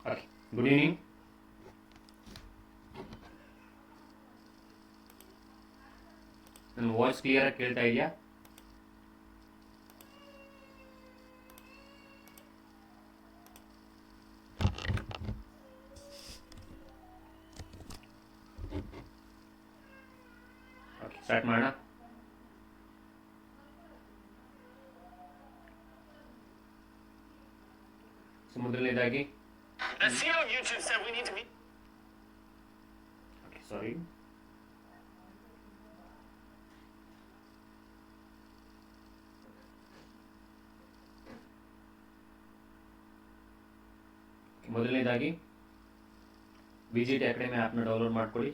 Okay, good evening. ನನ್ನ voice clear ಆಗಿ ಕೇಳ್ತಾ ಇದೆಯಾ? ಓಕೆ, ಸ್ಟಾರ್ಟ್ ಮಾಡೋಣ. ಸೊ ಮೊದಲನೇದಾಗಿ ಸಾರಿ, ಮೊದಲನೇದಾಗಿ ವಿಜಿಟಿ ಅಕಾಡೆಮಿ ಆ್ಯಪ್ನ ಡೌನ್ಲೋಡ್ ಮಾಡ್ಕೊಳ್ಳಿ.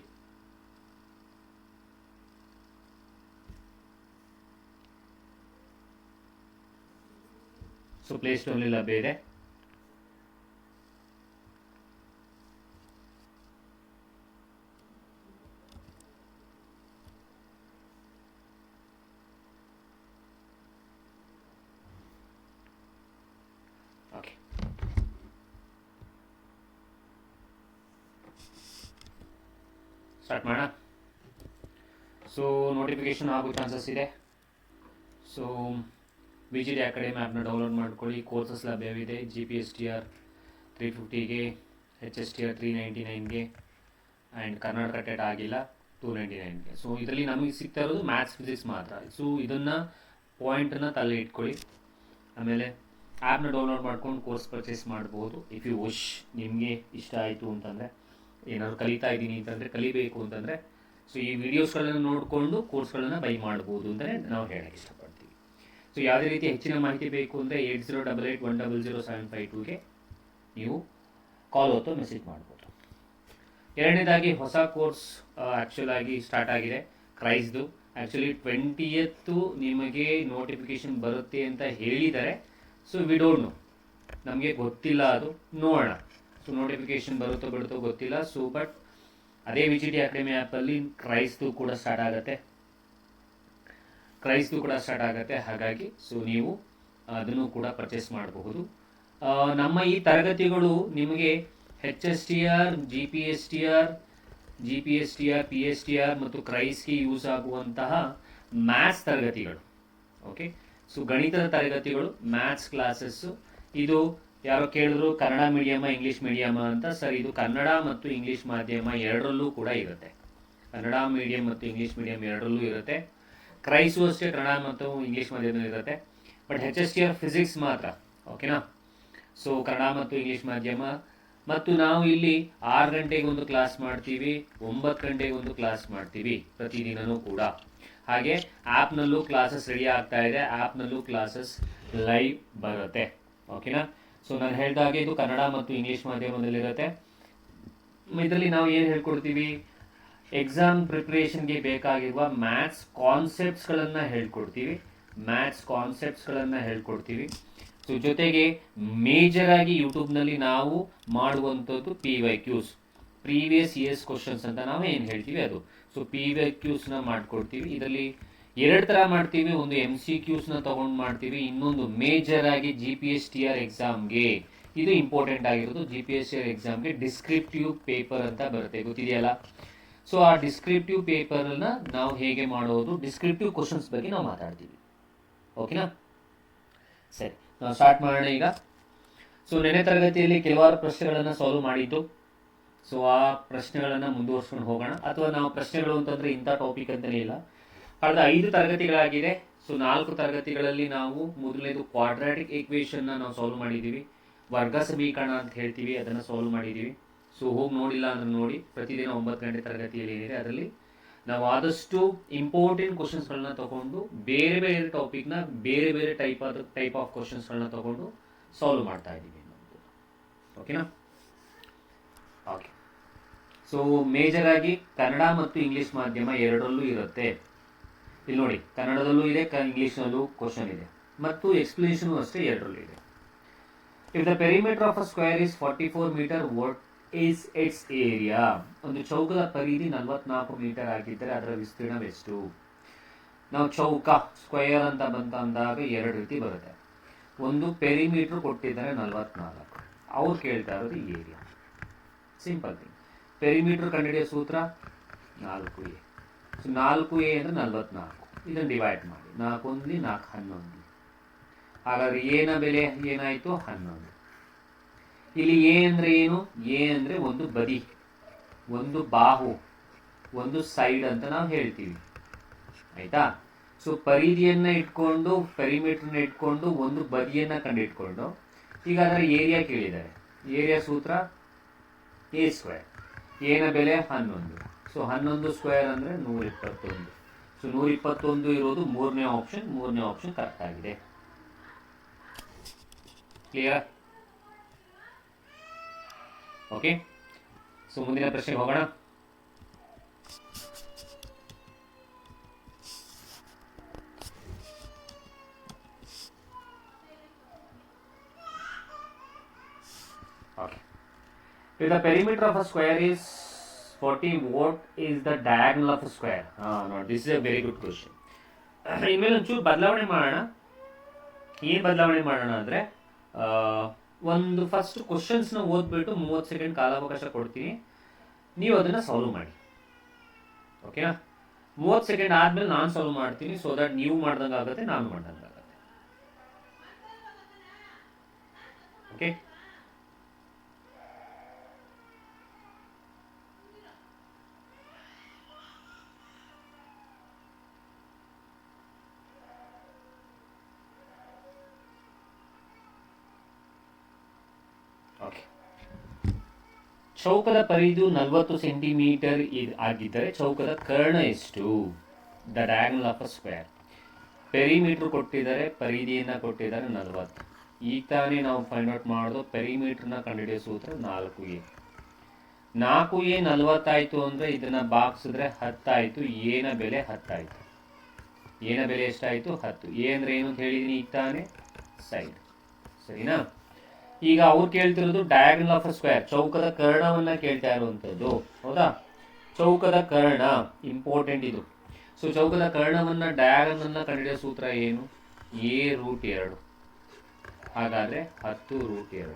ಸೊ ಪ್ಲೇಸ್ಟೋರ್ನಲ್ಲಿ ಲಭ್ಯ ಇದೆ. ಓಕೆ, ಸ್ಟಾರ್ಟ್ ಮಾಡೋಣ. ಸೊ ನೋಟಿಫಿಕೇಶನ್ ಆಗೋ ಚಾನ್ಸಸ್ ಇದೆ. ಸೊ ವಿಜಿಟಿ ಅಕಾಡೆಮಿ ಆ್ಯಪ್ನ ಡೌನ್ಲೋಡ್ ಮಾಡ್ಕೊಳ್ಳಿ. ಕೋರ್ಸಸ್ ಲಭ್ಯವಿದೆ. GPSTR 350ಗೆ, HSTR 399ಗೆ ಆ್ಯಂಡ್ ಕರ್ನಾಟಕ ಟೆಟ್ ಆಗಿಲ್ಲ 299ಗೆ. ಸೊ ಇದರಲ್ಲಿ ನಮಗೆ ಸಿಗ್ತಾ ಇರೋದು ಮ್ಯಾಥ್ಸ್ ಫಿಸಿಕ್ಸ್ ಮಾತ್ರ. ಸೊ ಇದನ್ನು ಪಾಯಿಂಟನ್ನು ತಲೆ ಇಟ್ಕೊಳ್ಳಿ. ಆಮೇಲೆ ಆ್ಯಪ್ನ ಡೌನ್ಲೋಡ್ ಮಾಡ್ಕೊಂಡು ಕೋರ್ಸ್ ಪರ್ಚೇಸ್ ಮಾಡ್ಬೋದು. ಇಫ್ ಯು ವಿಶ್, ನಿಮಗೆ ಇಷ್ಟ ಆಯಿತು ಅಂತಂದರೆ, ಏನಾದರೂ ಕಲಿತಾ ಇದ್ದೀನಿ ಅಂತಂದರೆ, ಕಲಿಬೇಕು ಅಂತಂದರೆ, ಸೊ ಈ ವಿಡಿಯೋಸ್ಗಳನ್ನು ನೋಡಿಕೊಂಡು ಕೋರ್ಸ್ಗಳನ್ನು ಬೈ ಮಾಡ್ಬೋದು ಅಂತಲೇ ನಾವು ಹೇಳೋಕ್ಕೆ ಇಷ್ಟಪಡ್ತೀವಿ. ಸೊ ಯಾವುದೇ ರೀತಿ ಹೆಚ್ಚಿನ ಮಾಹಿತಿ ಬೇಕು ಅಂದರೆ 8088100752ಗೆ ನೀವು ಕಾಲ್ ಅಥವಾ ಮೆಸೇಜ್ ಮಾಡ್ಬೋದು. ಎರಡನೇದಾಗಿ ಹೊಸ ಕೋರ್ಸ್ ಆ್ಯಕ್ಚುಲ್ ಆಗಿ ಸ್ಟಾರ್ಟ್ ಆಗಿದೆ, ಕ್ರೈಸ್ದು. ಆ್ಯಕ್ಚುಲಿ 20th ನಿಮಗೆ ನೋಟಿಫಿಕೇಶನ್ ಬರುತ್ತೆ ಅಂತ ಹೇಳಿದ್ದಾರೆ. ಸೊ ವಿ ಡೋಂಟ್ ನೋ, ನಮಗೆ ಗೊತ್ತಿಲ್ಲ, ಅದು ನೋಡೋಣ. ಸೊ ನೋಟಿಫಿಕೇಶನ್ ಬರುತ್ತೋ ಬಿಡುತ್ತೋ ಗೊತ್ತಿಲ್ಲ. ಸೊ ಬಟ್ ಅದೇ ವಿಜಿಟಿ ಅಕಾಡೆಮಿ ಆ್ಯಪಲ್ಲಿ ಕ್ರೈಸ್ದು ಕೂಡ ಸ್ಟಾರ್ಟ್ ಆಗುತ್ತೆ. ಹಾಗಾಗಿ ಸೊ ನೀವು ಅದನ್ನು ಕೂಡ ಪರ್ಚೇಸ್ ಮಾಡಬಹುದು. ನಮ್ಮ ಈ ತರಗತಿಗಳು ನಿಮಗೆ HSTR, GPSTR, PSTR ಮತ್ತು ಕ್ರೈಸ್ಗೆ ಯೂಸ್ ಆಗುವಂತಹ ಮ್ಯಾಥ್ಸ್ ತರಗತಿಗಳು. ಓಕೆ, ಸೊ ಗಣಿತದ ತರಗತಿಗಳು, ಮ್ಯಾಥ್ಸ್ ಕ್ಲಾಸಸ್ಸು. ಇದು ಯಾರೋ ಕೇಳಿದ್ರು ಕನ್ನಡ ಮೀಡಿಯಮ, ಇಂಗ್ಲೀಷ್ ಮೀಡಿಯಮ ಅಂತ. ಸರ್, ಇದು ಕನ್ನಡ ಮತ್ತು ಇಂಗ್ಲೀಷ್ ಮಾಧ್ಯಮ ಎರಡರಲ್ಲೂ ಕೂಡ ಇರುತ್ತೆ. ಕನ್ನಡ ಮೀಡಿಯಂ ಮತ್ತು ಇಂಗ್ಲೀಷ್ ಮೀಡಿಯಂ ಎರಡರಲ್ಲೂ ಇರುತ್ತೆ. ಕ್ರೈಸು ಅಷ್ಟೇ ಕನ್ನಡ ಮತ್ತು ಇಂಗ್ಲೀಷ್ ಮಾಧ್ಯಮ ಇರುತ್ತೆ. ಬಟ್ HSTR ಫಿಸಿಕ್ಸ್ ಮಾತ್ರ. ಓಕೆನಾ? ಸೊ ಕನ್ನಡ ಮತ್ತು ಇಂಗ್ಲೀಷ್ ಮಾಧ್ಯಮ. ಮತ್ತು ನಾವು ಇಲ್ಲಿ 6 ಗಂಟೆಗೆ ಒಂದು ಕ್ಲಾಸ್ ಮಾಡ್ತೀವಿ, 9 ಗಂಟೆಗೆ ಒಂದು ಕ್ಲಾಸ್ ಮಾಡ್ತೀವಿ ಪ್ರತಿದಿನವೂ ಕೂಡ. ಹಾಗೆ ಆ್ಯಪ್ನಲ್ಲೂ ಕ್ಲಾಸಸ್ ರೆಡಿ ಆಗ್ತಾ ಇದೆ. ಆ್ಯಪ್ನಲ್ಲೂ ಕ್ಲಾಸಸ್ ಲೈವ್ ಬರುತ್ತೆ. ಓಕೆನಾ? ಸೊ ನಾನು ಹೇಳಿದಾಗೆ ಇದು ಕನ್ನಡ ಮತ್ತು ಇಂಗ್ಲೀಷ್ ಮಾಧ್ಯಮದಲ್ಲಿರುತ್ತೆ. ಇದರಲ್ಲಿ ನಾವು ಏನು ಹೇಳ್ಕೊಡ್ತೀವಿ, ಎಕ್ಸಾಮ್ ಪ್ರಿಪ್ರೇಷನ್ಗೆ ಬೇಕಾಗಿರುವ ಮ್ಯಾಥ್ಸ್ ಕಾನ್ಸೆಪ್ಟ್ಸ್ಗಳನ್ನು ಹೇಳ್ಕೊಡ್ತೀವಿ. ಸೊ ಜೊತೆಗೆ ಮೇಜರಾಗಿ ಯೂಟ್ಯೂಬ್ನಲ್ಲಿ ನಾವು ಮಾಡುವಂಥದ್ದು PYQs, ಪ್ರೀವಿಯಸ್ ಇಯರ್ಸ್ ಕ್ವಶನ್ಸ್ ಅಂತ ನಾವು ಏನು ಹೇಳ್ತೀವಿ ಅದು. ಸೊ PYQsನ ಮಾಡ್ಕೊಡ್ತೀವಿ. ಇದರಲ್ಲಿ 2 ಥರ ಮಾಡ್ತೀವಿ. ಒಂದು MCQsನ ತೊಗೊಂಡು ಮಾಡ್ತೀವಿ, ಇನ್ನೊಂದು ಮೇಜರಾಗಿ GPSTR ಎಕ್ಸಾಮ್ಗೆ. ಇದು ಇಂಪಾರ್ಟೆಂಟ್ ಆಗಿರೋದು. GPSTR ಎಕ್ಸಾಮ್ಗೆ ಡಿಸ್ಕ್ರಿಪ್ಟಿವ್ ಪೇಪರ್ ಅಂತ ಬರುತ್ತೆ, ಗೊತ್ತಿದೆಯಲ್ಲ. ಸೊ ಆ ಡಿಸ್ಕ್ರಿಪ್ಟಿವ್ ಪೇಪರನ್ನು ನಾವು ಹೇಗೆ ಮಾಡೋದು, ಡಿಸ್ಕ್ರಿಪ್ಟಿವ್ ಕ್ವಶನ್ಸ್ ಬಗ್ಗೆ ನಾವು ಮಾತಾಡ್ತೀವಿ. ಓಕೆನಾ? ಸರಿ, ನಾವು ಸ್ಟಾರ್ಟ್ ಮಾಡೋಣ ಈಗ. ಸೊ ನೆನೆ ತರಗತಿಯಲ್ಲಿ ಕೆಲವಾರು ಪ್ರಶ್ನೆಗಳನ್ನು ಸಾಲ್ವ್ ಮಾಡಿದ್ದು. ಸೊ ಆ ಪ್ರಶ್ನೆಗಳನ್ನು ಮುಂದುವರ್ಸ್ಕೊಂಡು ಹೋಗೋಣ. ಅಥವಾ ನಾವು ಪ್ರಶ್ನೆಗಳು ಅಂತಂದರೆ ಇಂಥ ಟಾಪಿಕ್ ಅಂತಲೇ ಇಲ್ಲ, ಕಳೆದ 5 ತರಗತಿಗಳಾಗಿದೆ. ಸೊ 4 ತರಗತಿಗಳಲ್ಲಿ ನಾವು ಮೊದಲನೇದು ಕ್ವಾಡ್ರಾಟಿಕ್ ಈಕ್ವೇಷನ್ನ ನಾವು ಸಾಲ್ವ್ ಮಾಡಿದ್ದೀವಿ. ವರ್ಗ ಸಮೀಕರಣ ಅಂತ ಹೇಳ್ತೀವಿ, ಅದನ್ನು ಸಾಲ್ವ್ ಮಾಡಿದ್ದೀವಿ. ಸೊ ಹೋಗಿ ನೋಡಿಲ್ಲ ಅಂದ್ರೆ ನೋಡಿ, ಪ್ರತಿದಿನ 9 ಗಂಟೆ ತರಗತಿಯಲ್ಲಿ ಏನಿದೆ ಅದರಲ್ಲಿ ನಾವು ಆದಷ್ಟು ಇಂಪಾರ್ಟೆಂಟ್ ಕ್ವಶನ್ಸ್ಗಳನ್ನ ತಗೊಂಡು ಬೇರೆ ಬೇರೆ ಟಾಪಿಕ್ನ ಬೇರೆ ಬೇರೆ ಟೈಪ್ ಆಫ್ ಕ್ವಶನ್ಸ್ಗಳನ್ನ ತಗೊಂಡು ಸಾಲ್ವ್ ಮಾಡ್ತಾ ಇದ್ದೀವಿ. ಓಕೆನಾ? ಓಕೆ. ಸೊ ಮೇಜರಾಗಿ ಕನ್ನಡ ಮತ್ತು ಇಂಗ್ಲೀಷ್ ಮಾಧ್ಯಮ ಎರಡರಲ್ಲೂ ಇರುತ್ತೆ. ಇಲ್ಲಿ ನೋಡಿ, ಕನ್ನಡದಲ್ಲೂ ಇದೆ, ಇಂಗ್ಲೀಷ್ನಲ್ಲೂ ಕ್ವಶನ್ ಇದೆ, ಮತ್ತು ಎಕ್ಸ್ಪ್ಲನೇಷನು ಅಷ್ಟೇ ಎರಡರಲ್ಲೂ ಇದೆ. If the perimeter of a square is 44 meter, what is its area? ಒಂದು ಚೌಕದ ಪರಿಧಿ 44 ಮೀಟರ್ ಆಗಿದ್ದರೆ ಅದರ ವಿಸ್ತೀರ್ಣವೆಷ್ಟು? ನಾವು ಚೌಕ ಸ್ಕ್ವೇರ್ ಅಂತ ಬಂತ ಅಂದಾಗ 2 ರೀತಿ ಬರುತ್ತೆ. ಒಂದು ಪೆರಿಮೀಟರ್ ಕೊಟ್ಟಿದ್ದಾರೆ 44, ಅವ್ರು ಕೇಳ್ತಾ ಇರೋದು ಏರಿಯಾ. Simple thing. ಪೆರಿಮೀಟರ್ ಕಂಡುಹಿಡಿಯೋ ಸೂತ್ರ 4a. ಸೊ 4a ಅಂದರೆ 44. ಇದನ್ನು ಡಿವೈಡ್ ಮಾಡಿ, 4 1 4 11. ಹಾಗಾದ್ರೆ ಎನ ಬೆಲೆ ಏನಾಯಿತು? 11. ಇಲ್ಲಿ ಎ ಅಂದರೆ ಏನು? ಎ ಅಂದರೆ ಒಂದು ಬದಿ, ಒಂದು ಬಾಹು, ಒಂದು ಸೈಡ್ ಅಂತ ನಾವು ಹೇಳ್ತೀವಿ, ಆಯ್ತಾ? ಸೊ ಪರಿಧಿಯನ್ನು ಇಟ್ಕೊಂಡು, ಪೆರಿಮೀಟರ್ನ ಇಟ್ಕೊಂಡು ಒಂದು ಬದಿಯನ್ನು ಕಂಡುಹಿಟ್ಕೊಂಡು, ಈಗ ಅದರ ಏರಿಯಾ ಕೇಳಿದ್ದಾರೆ. ಏರಿಯಾ ಸೂತ್ರ ಎ ಸ್ಕ್ವೇರ್. ಎನ ಬೆಲೆ 11. ಸೊ 11 ಸ್ಕ್ವೇರ್ ಅಂದರೆ 121. ಸೊ 121 ಇರೋದು ಮೂರನೇ ಆಪ್ಷನ್ ಕರೆಕ್ಟ್ ಆಗಿದೆ. ಕ್ಲಿಯರ್? ಓಕೆ. ಸೊ ಮುಂದಿನ ಪ್ರಶ್ನೆಗೆ ಹೋಗೋಣ. Okay. If the perimeter of a square is 40, what is the diagonal of a square? No, this is a very good question. ಇನ್ಮೇಲೆ ಒಂಚೂರು ಬದಲಾವಣೆ ಮಾಡೋಣ. ಏನು ಬದಲಾವಣೆ ಮಾಡೋಣ ಅಂದರೆ, ಒಂದು ಫಸ್ಟ್ ಕ್ವಶನ್ಸ್ನ ಓದ್ಬಿಟ್ಟು 30 ಸೆಕೆಂಡ್ ಕಾಲಾವಕಾಶ ಕೊಡ್ತೀನಿ, ನೀವು ಅದನ್ನು ಸಾಲ್ವ್ ಮಾಡಿ. ಓಕೆನಾ? 30 ಸೆಕೆಂಡ್ ಆದಮೇಲೆ ನಾನು ಸಾಲ್ವ್ ಮಾಡ್ತೀನಿ, ಸೊ ದಟ್ ನೀವು ಮಾಡ್ದಂಗೆ ಆಗುತ್ತೆ, ನಾನು ಮಾಡ್ದಂಗೆ ಆಗುತ್ತೆ. ಓಕೆ? ಚೌಕದ ಪರಿಧಿ 40 ಸೆಂಟಿಮೀಟರ್ ಆಗಿದ್ದರೆ ಚೌಕದ ಕರ್ಣ ಎಷ್ಟು? The diagonal of a square. Perimeter ಕೊಟ್ಟಿದ್ದಾರೆ, ಪರಿಧಿಯನ್ನು ಕೊಟ್ಟಿದ್ದಾರೆ 40. ಈಗ ತಾನೇ ನಾವು ಫೈಂಡ್ ಔಟ್ ಮಾಡೋದು ಪೆರಿಮೀಟರ್ನ ಕಂಡುಹಿಡಿಯೋ ಸೂತ್ರ 4a. 4a 40 ಆಯಿತು ಅಂದರೆ ಇದನ್ನು ಬಾಗಿಸಿದ್ರೆ 10 ಆಯಿತು. ಎನ ಬೆಲೆ 10 ಆಯಿತು. ಎನ ಬೆಲೆ ಎಷ್ಟಾಯಿತು? 10. ಎ ಅಂದರೆ ಏನು ಅಂತ ಹೇಳಿದ್ದೀನಿ ಈಗ ತಾನೇ? ಸೈಡ್. ಸರಿನಾ? ಈಗ ಅವ್ರು ಕೇಳ್ತಿರೋದು ಡಯಾಗ್ನಲ್ ಆಫ್ ಅ ಸ್ಕ್ವೇರ್, ಚೌಕದ ಕರ್ಣವನ್ನ ಕೇಳ್ತಾ ಇರುವಂಥದ್ದು, ಹೌದಾ? ಚೌಕದ ಕರ್ಣ ಇಂಪಾರ್ಟೆಂಟ್ ಇದು. ಸೊ ಚೌಕದ ಕರ್ಣವನ್ನ ಡಯಾಗನಲ್ನ ಕಂಡುಹಿಡಿಯೋ ಸೂತ್ರ ಏನು? a√2. ಹಾಗಾದ್ರೆ 10√2.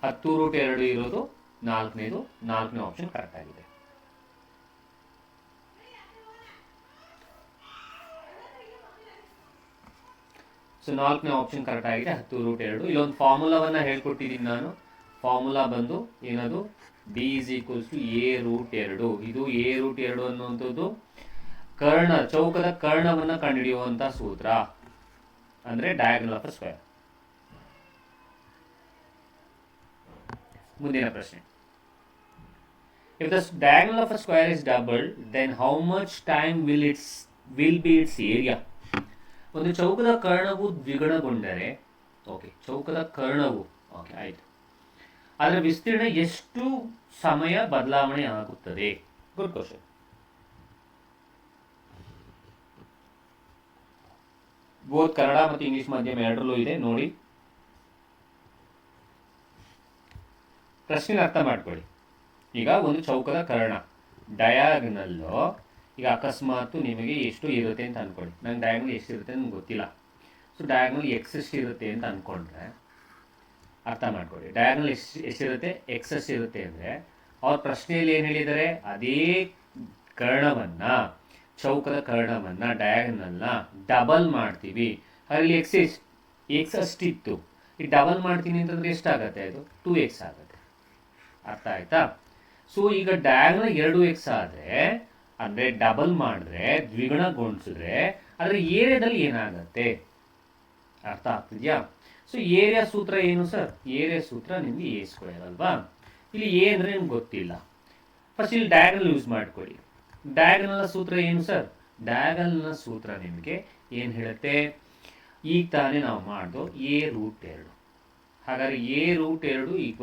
10√2 ಇರೋದು ನಾಲ್ಕನೇ ಆಪ್ಷನ್ ಕರೆಕ್ಟ್ ಆಗಿದೆ. ಸೊ 4ನೇ ಆಪ್ಷನ್ ಕರೆಕ್ಟ್ ಆಗಿದೆ, 10√2. ಇಲ್ಲೊಂದು ಫಾರ್ಮುಲಾವನ್ನು ಹೇಳ್ಕೊಟ್ಟಿದ್ದೀನಿ ನಾನು. ಫಾರ್ಮುಲಾ ಬಂದು ಏನದು? d = a√2. ಇದು a√2 ಅನ್ನುವಂಥದ್ದು ಕರ್ಣ, ಚೌಕದ ಕರ್ಣವನ್ನು ಕಂಡುಹಿಡಿಯುವಂಥ ಸೂತ್ರ, ಅಂದರೆ ಡಯಾಗ್ನಲ್ ಆಫ್ ಅ ಸ್ಕ್ವೇರ್. ಮುಂದಿನ ಪ್ರಶ್ನೆ. If the diagonal of a square is doubled, then how much time will be its area? ಒಂದು ಚೌಕದ ಕರ್ಣವು ದ್ವಿಗುಣಗೊಂಡರೆ, ಓಕೆ, ಚೌಕದ ಕರ್ಣವು, ಓಕೆ ಆಯಿತು, ಅದರ ವಿಸ್ತೀರ್ಣ ಎಷ್ಟು ಸಮಯ ಬದಲಾವಣೆ ಆಗುತ್ತದೆ? Good question. ಬೋತ್ ಕನ್ನಡ ಮತ್ತು ಇಂಗ್ಲಿಷ್ ಮಾಧ್ಯಮ ಎರಡರಲ್ಲೂ ಇದೆ, ನೋಡಿ ಪ್ರಶ್ನೆ ಅರ್ಥ ಮಾಡ್ಕೊಳ್ಳಿ. ಈಗ ಒಂದು ಚೌಕದ ಕರ್ಣ ಡಯಾಗ್ನಲ್ಲು, ಈಗ ಅಕಸ್ಮಾತ್ ನಿಮಗೆ ಎಷ್ಟು ಇರುತ್ತೆ ಅಂತ ಅಂದ್ಕೊಳ್ಳಿ. ನಂಗೆ ಡಯಾಗ್ನಲ್ ಎಷ್ಟಿರುತ್ತೆ ಅಂತ ಗೊತ್ತಿಲ್ಲ. ಸೊ ಡಯಾಗ್ನಲ್ ಎಕ್ಸ್ ಎಷ್ಟಿರುತ್ತೆ ಅಂತ ಅಂದ್ಕೊಂಡ್ರೆ ಅರ್ಥ ಮಾಡ್ಕೊಳ್ಳಿ. ಡಯಾಗ್ನಲ್ ಎಷ್ಟಿರುತ್ತೆ, ಎಕ್ಸ್ ಎಷ್ಟಿರುತ್ತೆ ಅಂದರೆ ಅವ್ರ ಪ್ರಶ್ನೆಯಲ್ಲಿ ಏನು ಹೇಳಿದ್ದಾರೆ? ಅದೇ ಕರ್ಣವನ್ನು, ಚೌಕದ ಕರ್ಣವನ್ನು, ಡಯಾಗ್ನಲ್ನ ಡಬಲ್ ಮಾಡ್ತೀವಿ. ಅದರಲ್ಲಿ ಎಕ್ಸ್ ಅಷ್ಟಿತ್ತು, ಈಗ ಡಬಲ್ ಮಾಡ್ತೀನಿ ಅಂತಂದರೆ ಎಷ್ಟಾಗುತ್ತೆ? ಅದು 2x ಆಗುತ್ತೆ. ಅರ್ಥ ಆಯ್ತಾ? ಸೊ ಈಗ ಡಯಾಗ್ನಲ್ 2x ಆದರೆ, ಅಂದರೆ ಡಬಲ್ ಮಾಡಿದ್ರೆ, ದ್ವಿಗುಣಗೊಳಿಸಿದ್ರೆ ಅದರ ಏರಿಯಾದಲ್ಲಿ ಏನಾಗುತ್ತೆ? ಅರ್ಥ ಆಗ್ತಿದೆಯಾ? ಸೊ ಏರಿಯಾ ಸೂತ್ರ ಏನು ಸರ್? ಏರಿಯಾ ಸೂತ್ರ ನಿಮಗೆ a² ಅಲ್ವಾ? ಇಲ್ಲಿ ಎ ಅಂದರೆ ನಿಮ್ಗೆ ಗೊತ್ತಿಲ್ಲ. ಫಸ್ಟ್ ಇಲ್ಲಿ ಡಯಾಗ್ನಲ್ ಯೂಸ್ ಮಾಡ್ಕೊಳ್ಳಿ. ಡಯಾಗ್ನಲ್ನ ಸೂತ್ರ ಏನು ಸರ್? ಡಯಾಗ್ನಲ್ನ ಸೂತ್ರ ನಿಮಗೆ ಏನು ಹೇಳುತ್ತೆ? ಈಗ ತಾನೇ ನಾವು ಮಾಡೋದು a√2. ಹಾಗಾದ್ರೆ a√2 =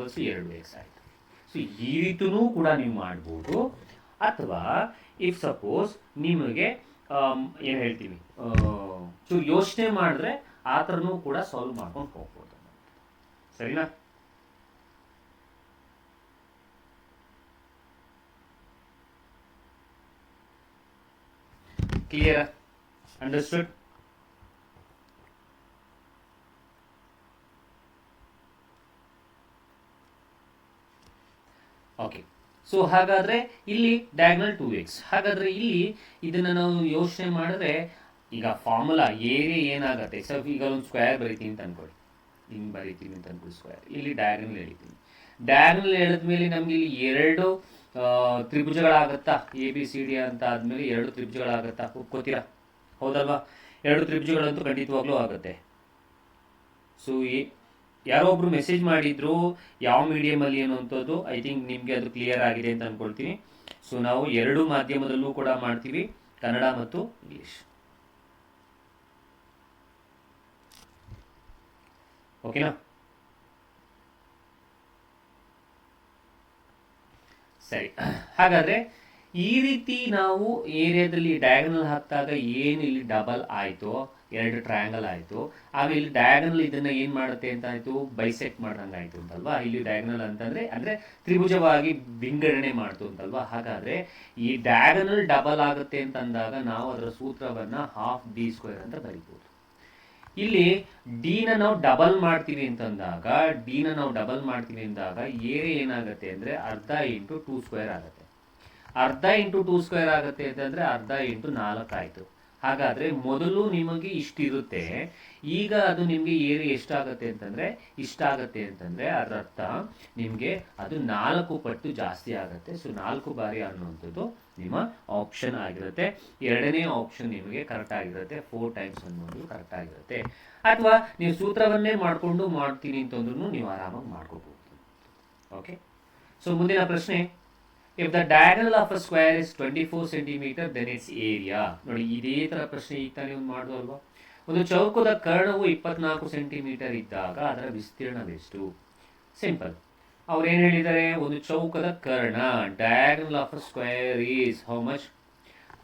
2x ಆಯಿತು. ಸೊ ಈ ರೀತಿಯೂ ಕೂಡ ನೀವು ಮಾಡ್ಬೋದು. ಅಥವಾ ಇಫ್ ಸಪೋಸ್ ನಿಮಗೆ ಏನು ಹೇಳ್ತೀವಿ, ಯೋಚನೆ ಮಾಡಿದ್ರೆ ಆ ಥರನೂ ಕೂಡ ಸಾಲ್ವ್ ಮಾಡ್ಕೊಂಡು ಹೋಗ್ಬೋದು. ಸರಿನಾ? ಕ್ಲಿಯರ್? ಅಂಡರ್ಸ್ಟುಡ್? ಓಕೆ. ಸೊ ಹಾಗಾದರೆ ಇಲ್ಲಿ ಡಯಾಗ್ನಲ್ 2x. ಹಾಗಾದರೆ ಇಲ್ಲಿ ಇದನ್ನು ನಾವು ಯೋಚನೆ ಮಾಡಿದ್ರೆ ಈಗ ಫಾರ್ಮುಲಾ ಏರಿಯಾ ಏನಾಗುತ್ತೆ, ಸೊ ಈಗ ಒಂದು ಸ್ಕ್ವೇರ್ ಬರಿತೀನಿ ಅಂತ ಅನ್ಕೊಳ್ಳಿ, ಹಿಂಗೆ ಬರಿತೀನಿ ಅಂತ ಅನ್ಕೊಳ್ಳಿ ಸ್ಕ್ವೇರ್. ಇಲ್ಲಿ ಡಯಾಗ್ನಲ್ ಎಳಿತೀನಿ. ಡಯಾಗ್ನಲ್ ಎಳೆದ್ಮೇಲೆ ನಮ್ಗೆ ಇಲ್ಲಿ ಎರಡು ತ್ರಿಭುಜಗಳಾಗುತ್ತಾ, ಎ ಬಿ ಸಿ ಡಿ ಅಂತ ಆದಮೇಲೆ ಎರಡು ತ್ರಿಭುಜಗಳಾಗುತ್ತಾ, ಒಪ್ಕೋತೀರಾ? ಹೌದಲ್ವಾ? ಎರಡು ತ್ರಿಭುಜಗಳಂತೂ ಖಂಡಿತವಾಗ್ಲೂ ಆಗುತ್ತೆ. ಸೊ ಯಾರೋ ಒಬ್ರು ಮೆಸೇಜ್ ಮಾಡಿದ್ರು ಯಾವ ಮೀಡಿಯಮಲ್ಲಿ ಅನ್ನುವಂಥದ್ದು. ಐ ಥಿಂಕ್ ನಿಮಗೆ ಅದು ಕ್ಲಿಯರ್ ಆಗಿದೆ ಅಂತ ಅಂದ್ಕೊಳ್ತೀನಿ. ಸೊ ನಾವು ಎರಡು ಮಾಧ್ಯಮದಲ್ಲೂ ಕೂಡ ಮಾಡ್ತೀವಿ, ಕನ್ನಡ ಮತ್ತು ಇಂಗ್ಲೀಷ್. ಓಕೆನಾ? ಸರಿ. ಹಾಗಾದರೆ ಈ ರೀತಿ ನಾವು ಏರಿಯಾದಲ್ಲಿ ಡಯಾಗನಲ್ ಹಾಕಿದಾಗ ಏನು ಇಲ್ಲಿ ಡಬಲ್ ಆಯಿತು, ಎರಡು ಟ್ರಯಾಂಗಲ್ ಆಯಿತು. ಆಮೇಲೆ ಇಲ್ಲಿ ಡಯಾಗನಲ್ ಇದನ್ನು ಏನು ಮಾಡುತ್ತೆ ಅಂತ ಆಯಿತು, ಬೈಸೆಕ್ಟ್ ಮಾಡ್ದಂಗೆ ಆಯಿತು ಅಂತಲ್ವಾ. ಇಲ್ಲಿ ಡಯಾಗನಲ್ ಅಂತಂದರೆ ಅಂದರೆ ತ್ರಿಭುಜವಾಗಿ ವಿಂಗಡಣೆ ಮಾಡ್ತು ಅಂತಲ್ವಾ. ಹಾಗಾದರೆ ಈ ಡಯಾಗನಲ್ ಡಬಲ್ ಆಗುತ್ತೆ ಅಂತ ಅಂದಾಗ ನಾವು ಅದರ ಸೂತ್ರವನ್ನು ಹಾಫ್ ಡಿ ಸ್ಕ್ವೇರ್ ಅಂತ ಬರೀಬೋದು. ಇಲ್ಲಿ ಡಿನ ನಾವು ಡಬಲ್ ಮಾಡ್ತೀವಿ ಅಂತಂದಾಗ ಏರಿಯಾ ಏನಾಗುತ್ತೆ ಅಂದರೆ ಅರ್ಧ ಇಂಟು 2 ಸ್ಕ್ವೇರ್ ಆಗುತ್ತೆ. ಅರ್ಧ ಇಂಟು 2 ಸ್ಕ್ವೇರ್ ಆಗುತ್ತೆ ಅಂತಂದರೆ ಅರ್ಧ ಇಂಟು 4 ಆಯಿತು. ಹಾಗಾದರೆ ಮೊದಲು ನಿಮಗೆ ಇಷ್ಟಿರುತ್ತೆ, ಈಗ ಅದು ನಿಮಗೆ ಏರಿಯಾ ಎಷ್ಟಾಗುತ್ತೆ ಅಂತಂದರೆ ಇಷ್ಟಾಗುತ್ತೆ ಅಂತಂದರೆ ಅದರ ಅರ್ಥ ನಿಮಗೆ ಅದು 4 ಪಟ್ಟು ಜಾಸ್ತಿ ಆಗುತ್ತೆ. ಸೊ 4 ಬಾರಿ ಅನ್ನುವಂಥದ್ದು ನಿಮ್ಮ ಆಪ್ಷನ್ ಆಗಿರುತ್ತೆ. ಎರಡನೇ ಆಪ್ಷನ್ ನಿಮಗೆ ಕರೆಕ್ಟ್ ಆಗಿರುತ್ತೆ, 4 ಟೈಮ್ಸ್ ಅನ್ನೋದು ಕರೆಕ್ಟ್ ಆಗಿರುತ್ತೆ. ಅಥವಾ ನೀವು ಸೂತ್ರವನ್ನೇ ಮಾಡಿಕೊಂಡು ಮಾಡ್ತೀನಿ ಅಂತಂದ್ರೂ ನೀವು ಆರಾಮಾಗಿ ಮಾಡ್ಕೋಬಹುದು. ಓಕೆ. ಸೊ ಮುಂದಿನ ಪ್ರಶ್ನೆ, if the diagonal of a square is 24 centimetre then its area. ನೋಡಿ, ಇದೇ ಥರ ಪ್ರಶ್ನೆ ಈಗ ತಾನೇ ಒಂದು ಮಾಡೋದು ಅಲ್ವಾ. ಒಂದು ಚೌಕದ ಕರ್ಣವು 24 ಸೆಂಟಿಮೀಟರ್ ಇದ್ದಾಗ ಅದರ ವಿಸ್ತೀರ್ಣವೆಷ್ಟು? ಸಿಂಪಲ್. ಅವ್ರು ಏನು ಹೇಳಿದ್ದಾರೆ, ಒಂದು ಚೌಕದ Karna diagonal of a square is how much,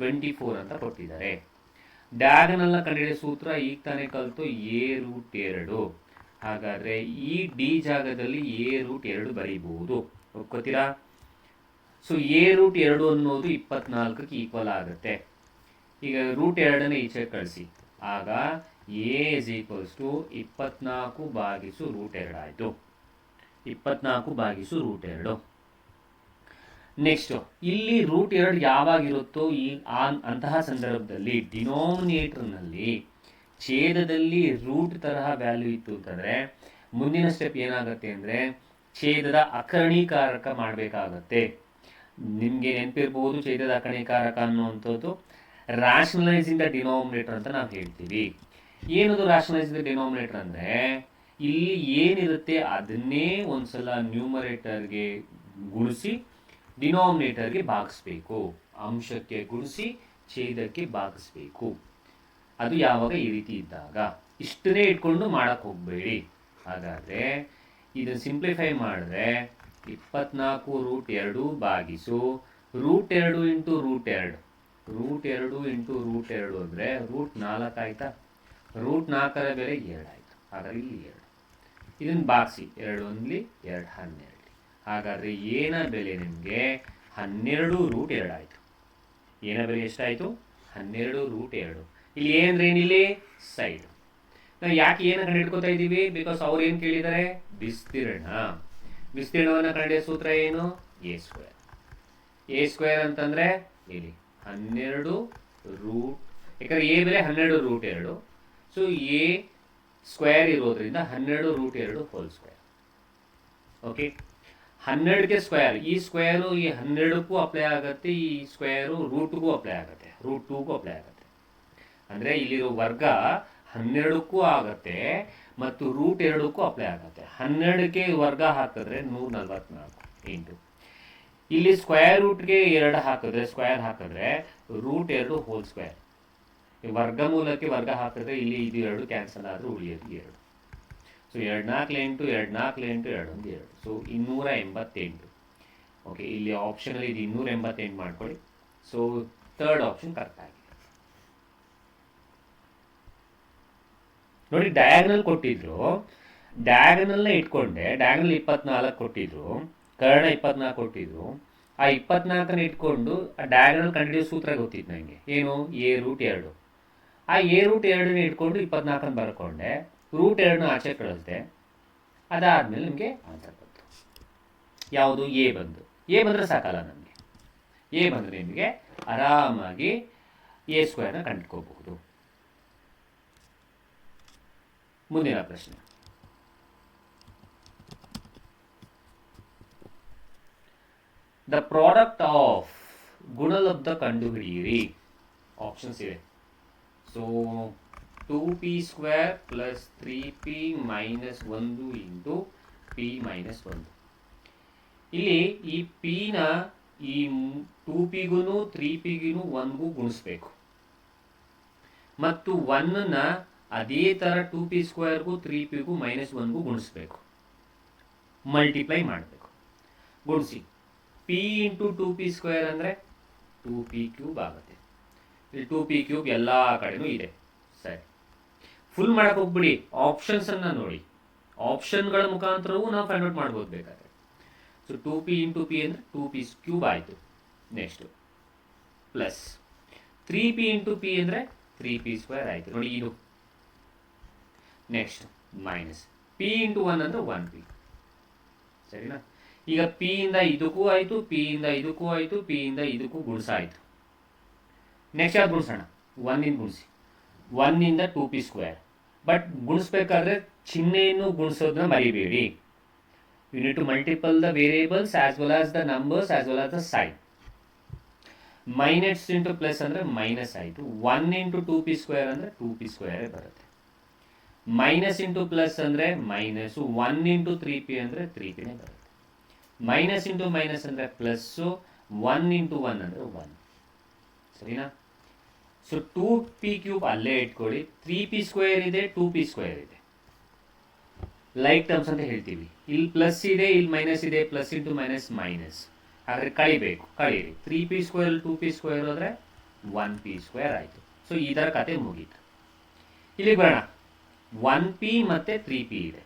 24 ಅಂತ ಕೊಟ್ಟಿದ್ದಾರೆ. ಡಯಾಗನಲ್ನ ಕಂಡುಹಿಡಿಯೋ ಸೂತ್ರ ಈಗ ತಾನೇ ಕಲಿತು a√2. ಹಾಗಾದರೆ ಈ ಡಿ ಜಾಗದಲ್ಲಿ a√2 ಬರೀಬಹುದು, ಒಪ್ಕೋತೀರಾ? ಸೊ a√2 ಅನ್ನೋದು 24ಕ್ಕೆ ಈಕ್ವಲ್ ಆಗುತ್ತೆ. ಈಗ √2 ಈಚೆ ಕಳಿಸಿ, ಆಗ a = 24/√2 ಆಯಿತು. 24/√2. ನೆಕ್ಸ್ಟು ಇಲ್ಲಿ √2 ಯಾವಾಗಿರುತ್ತೋ ಅಂತಹ ಸಂದರ್ಭದಲ್ಲಿ ಡಿನಾಮಿನೇಟರ್ನಲ್ಲಿ ಛೇದದಲ್ಲಿ ರೂಟ್ ತರಹ ವ್ಯಾಲ್ಯೂ ಇತ್ತು ಅಂತಂದರೆ ಮುಂದಿನ ಸ್ಟೆಪ್ ಏನಾಗುತ್ತೆ ಅಂದರೆ ಛೇದದ ಅಕರ್ಣೀಕಾರಕ ಮಾಡಬೇಕಾಗತ್ತೆ. ನಿಮಗೆ ನೆನಪಿರ್ಬೋದು, ಛೇದದ ಅಕರ್ಣೀಕಾರಕ ಅನ್ನುವಂಥದ್ದು ರ್ಯಾಷನಲೈಸಿಂಗ್ ದ ಡಿನಾಮಿನೇಟರ್ ಅಂತ ನಾವು ಹೇಳ್ತೀವಿ. ಏನದು ರ್ಯಾಷನಲೈಸಿಂಗ್ ದ ಡಿನಾಮಿನೇಟರ್ ಅಂದರೆ ಇಲ್ಲಿ ಏನಿರುತ್ತೆ ಅದನ್ನೇ ಒಂದ್ಸಲ ನ್ಯೂಮರೇಟರ್ಗೆ ಗುಣಿಸಿ ಡಿನಾಮಿನೇಟರ್ಗೆ ಭಾಗಿಸ್ಬೇಕು. ಅಂಶಕ್ಕೆ ಗುಣಿಸಿ ಛೇದಕ್ಕೆ ಭಾಗಿಸ್ಬೇಕು. ಅದು ಯಾವಾಗ ಈ ರೀತಿ ಇದ್ದಾಗ. ಇಷ್ಟನ್ನೇ ಇಟ್ಕೊಂಡು ಮಾಡಕ್ಕೆ ಹೋಗಬೇಡಿ. ಹಾಗಾದರೆ ಇದನ್ನು ಸಿಂಪ್ಲಿಫೈ ಮಾಡಿದ್ರೆ 24√2 ಭಾಗಿಸು √2 ಇಂಟು √2. √2 ಅಂದರೆ √4 ಆಯಿತಾ? √4ರ ಬೆಲೆ 2 ಆಯಿತು. ಹಾಗಾದರೆ ಇಲ್ಲಿ 2. ಇದನ್ನು ಭಾಗಿಸಿ, 2 1 2 12. ಹಾಗಾದರೆ ಏನ ಬೆಲೆ ನಿಮಗೆ 12√2 ಆಯಿತು. ಏನ ಬೆಲೆ ಎಷ್ಟಾಯಿತು? 12√2. ಇಲ್ಲಿ ಏನಂದ್ರೆ ಏನಿಲ್ಲಿ ಸೈಡ್. ನಾವು ಯಾಕೆ ಏನು ಕಂಡು ಹಿಡ್ಕೊತಾ ಇದ್ದೀವಿ? ಬಿಕಾಸ್ ಅವ್ರು ಏನು ಕೇಳಿದ್ದಾರೆ, ವಿಸ್ತೀರ್ಣ. ವಿಸ್ತೀರ್ಣವನ್ನು ಕಂಡುಹಿಡಿಯೋ ಸೂತ್ರ ಏನು? a² ಅಂತಂದರೆ ಇಲ್ಲಿ 12 ರೂಟ್, ಯಾಕಂದರೆ a ಬೆಲೆ 12√2. ಸೊ a² ಇರೋದ್ರಿಂದ 12√2 ಹೋಲ್ ಸ್ಕ್ವೇರ್. ಓಕೆ. 12ಕ್ಕೆ ಸ್ಕ್ವೇರ್, ಈ ಸ್ಕ್ವೇರು ಈ 12ಕ್ಕೂ ಅಪ್ಲೈ ಆಗುತ್ತೆ, ಈ ಸ್ಕ್ವೇರು ರೂಟ್ಗೂ ಅಪ್ಲೈ ಆಗುತ್ತೆ, √2ಗೂ ಅಪ್ಲೈ ಆಗುತ್ತೆ. ಅಂದರೆ ಇಲ್ಲಿರೋ ವರ್ಗ 12ಕ್ಕೂ ಆಗುತ್ತೆ ಮತ್ತು √2ಕ್ಕೂ ಅಪ್ಲೈ ಆಗುತ್ತೆ. 12ಕ್ಕೆ ವರ್ಗ ಹಾಕಿದ್ರೆ 144 ಇಂಟು ಇಲ್ಲಿ ಸ್ಕ್ವೇರ್ ರೂಟ್ಗೆ 2 ಹಾಕಿದ್ರೆ √2 ಹೋಲ್ ಸ್ಕ್ವೇರ್. ವರ್ಗಮೂಲಕ್ಕೆ ವರ್ಗ ಹಾಕಿದ್ರೆ ಇಲ್ಲಿ ಇದು 2 ಕ್ಯಾನ್ಸಲ್ ಆದರೂ ಉಳಿಯೋದು 2. ಸೊ 2 4 8, 2 4 8, 2 1 2. ಸೊ 288. ಓಕೆ, ಇಲ್ಲಿ ಆಪ್ಷನಲ್ಲಿ ಇದು 288 ಮಾಡ್ಕೊಳ್ಳಿ. ಸೊ ಥರ್ಡ್ ಆಪ್ಷನ್ ಕರೆಕ್ಟ್ ಆಗಿದೆ. ನೋಡಿ, ಡಯಾಗನಲ್ ಕೊಟ್ಟಿದ್ರು, ಡಯಾಗನಲ್ನ ಇಟ್ಕೊಂಡೆ, ಡಯಾಗನಲ್ 24 ಕೊಟ್ಟಿದ್ರು, ಕರ್ಣ 24 ಕೊಟ್ಟಿದ್ರು. ಆ 24ನ ಇಟ್ಕೊಂಡು ಆ ಡಯಾಗನಲ್ ಕಂಡುಹಿಡಿಯೋ ಸೂತ್ರ ಗೊತ್ತಿತ್ತು ನನಗೆ, ಏನು? a√2. ಆ a√2ನ ಇಟ್ಕೊಂಡು 24ನ ಬರ್ಕೊಂಡೆ, √2ನ ಆಚೆ ಕಳಿಸ್ದೆ. ಅದಾದಮೇಲೆ ನಿಮಗೆ ಆನ್ಸರ್ ಬಂತು. ಯಾವುದು? ಎ ಬಂತು. ಎ ಬಂದರೆ ಸಾಕಲ್ಲ ನಮಗೆ. ಎ ಬಂದರೆ ನಿಮಗೆ ಆರಾಮಾಗಿ ಎ ಸ್ಕ್ವೇರ್ನ ಕಂಡುಕೋಬಹುದು. ಮುಂದಿನ ಪ್ರಶ್ನೆ, ದ ಪ್ರಾಡಕ್ಟ್ ಆಫ್ ಗುಣಲಬ್ಧ ಕಂಡುಹಿಡಿಯಿರಿ. ಆಪ್ಷನ್ಸ್ ಇದೆ. So 2p² plus 3p minus 1 into p minus 1. ಇಲ್ಲಿ ಈ ಪಿನ ಈ 2pಗೂ 3pಗೂ 1ಗೂ ಗುಣಿಸ್ಬೇಕು, ಮತ್ತು 1ನ ಅದೇ ಥರ 2p² 3pಗೂ ಮೈನಸ್ 1ಗೂ ಗುಣಿಸ್ಬೇಕು, ಮಲ್ಟಿಪ್ಲೈ ಮಾಡಬೇಕು. ಗುಣಿಸಿ p ಇಂಟು 2p² ಅಂದರೆ 2p³ ಆಗುತ್ತೆ. ಇಲ್ಲಿ 2p³ ಎಲ್ಲ ಕಡೆನೂ ಇದೆ. ಸರಿ, ಫುಲ್ ಮಾಡಕ್ಕೆ ಹೋಗ್ಬಿಡಿ, ಆಪ್ಷನ್ಸನ್ನು ನೋಡಿ. ಆಪ್ಷನ್ಗಳ ಮುಖಾಂತರವೂ ನಾವು ಫೈಂಡ್ ಔಟ್ ಮಾಡ್ಬೋದು ಬೇಕಾದ್ರೆ. ಸೊ 2p ಇಂಟು p ಅಂದರೆ 2p³ ಆಯಿತು. Next plus 3p into p ಅಂದರೆ 3p² ಆಯಿತು. ನೋಡಿ ಇದು. ನೆಕ್ಸ್ಟ್ ಮೈನಸ್ p ಇಂಟು 1 ಅಂದರೆ 1p. ಸರಿನಾ? ಈಗ p ಇಂದ ಇದಕ್ಕೂ ಆಯಿತು, p ಇಂದ ಇದಕ್ಕೂ ಆಯಿತು, p ಇಂದ ಇದಕ್ಕೂ ಗುಣಿಸಾಯಿತು. ನೆಕ್ಸ್ಟ್ ಯಾವ್ದು ಗುಣಿಸೋಣ? 1 ಇಂದ ಗುಣಿಸಿ. 1 ಇಂದ 2p². ಬಟ್ ಗುಣಿಸ್ಬೇಕಾದ್ರೆ ಚಿಹ್ನೆಯನ್ನು ಗುಣಿಸೋದನ್ನ ಮರಿಬೇಡಿ. You need to multiple the variables as well as the numbers as well as the sign. Minus into plus ಅಂದರೆ ಮೈನಸ್ ಆಯಿತು. 1 ಇಂಟು 2p² ಅಂದರೆ 2p² ಬರುತ್ತೆ. ಮೈನಸ್ ಇಂಟು ಪ್ಲಸ್ ಅಂದರೆ ಮೈನಸ್ಸು. 1 ಇಂಟು 3p ಅಂದರೆ 3pನೇ ಬರುತ್ತೆ. ಮೈನಸ್ ಇಂಟು ಮೈನಸ್ ಅಂದರೆ plus. 1 into 1 ಅಂದರೆ 1. ಸರಿನಾ? ಸೊ 2p³ ಅಲ್ಲೇ ಇಟ್ಕೊಳ್ಳಿ. 3p² ಇದೆ, 2p² ಇದೆ. ಲೈಕ್ ಟರ್ಮ್ಸ್ ಅಂತ ಹೇಳ್ತೀವಿ. ಇಲ್ಲಿ ಪ್ಲಸ್ ಇದೆ, ಇಲ್ಲಿ ಮೈನಸ್ ಇದೆ. Plus into minus minus. ಹಾಗಾದರೆ ಕಳಿಬೇಕು, ಕಳೀರಿ. 3p² 2p² ಹೋದರೆ 1p² ಆಯಿತು. ಸೊ ಇದರ ಕತೆ ಮುಗೀತು. ಇಲ್ಲಿ ಬರೋಣ. 1p ಮತ್ತು 3p ಇದೆ,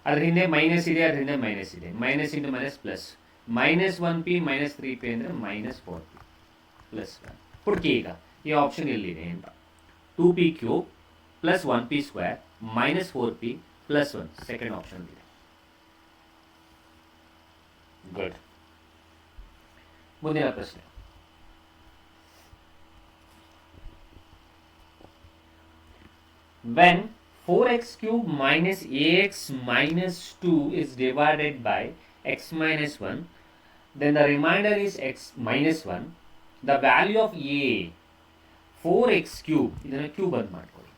ಅದ್ರ ಹಿಂದೆ ಮೈನಸ್ ಇದೆ, ಅದ್ರ ಹಿಂದೆ ಮೈನಸ್ ಇದೆ. Minus into minus plus. Minus 1p minus 3p ಅಂದರೆ ಮೈನಸ್ 4p ಪ್ಲಸ್ 1. ಹುಡುಕಿ ಈಗ ಈ ಆಪ್ಷನ್ ಎಲ್ಲಿದೆ ಅಂತ. 2p³ plus 1p² minus 4p plus 1 second option ಇದೆ. ಗುಡ್. ಮುಂದಿನ ಪ್ರಶ್ನೆ, when 4x³ minus ax minus 2 is divided by x minus 1, then the remainder is x minus 1. The value of a 4x³ ಇದನ್ನು cube ಅಂತ ಮಾಡ್ಕೊಳ್ಳಿ.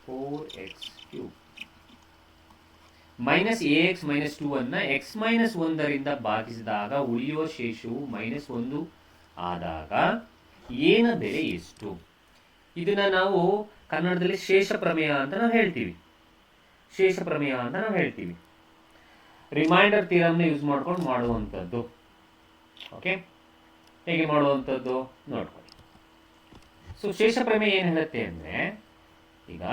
4x³ minus ax minus 2 ಅನ್ನು x minus 1ರಿಂದ ಭಾಗಿಸಿದಾಗ ಉಳಿಯುವ ಶೇಷವು minus 1 ಆದಾಗ ಏನ ಬೆಲೆ ಎಷ್ಟು? ಇದನ್ನ ನಾವು ಕನ್ನಡದಲ್ಲಿ ಶೇಷ ಪ್ರಮೇಯ ಅಂತ ನಾವು ಹೇಳ್ತೀವಿ. ಶೇಷ ಪ್ರಮೇಯ ಅಂತ ನಾವು ಹೇಳ್ತೀವಿ. ರಿಮೈಂಡರ್ ಥಿಯರಮ್ನ ಯೂಸ್ ಮಾಡ್ಕೊಂಡು ಮಾಡುವಂಥದ್ದು. ಓಕೆ, ಹೇಗೆ ಮಾಡುವಂಥದ್ದು ನೋಡ್ಕೊಳ್ಳಿ. ಸೊ ಶೇಷ ಪ್ರಮೇಯ ಏನು ಹೇಳುತ್ತೆ ಅಂದರೆ, ಈಗ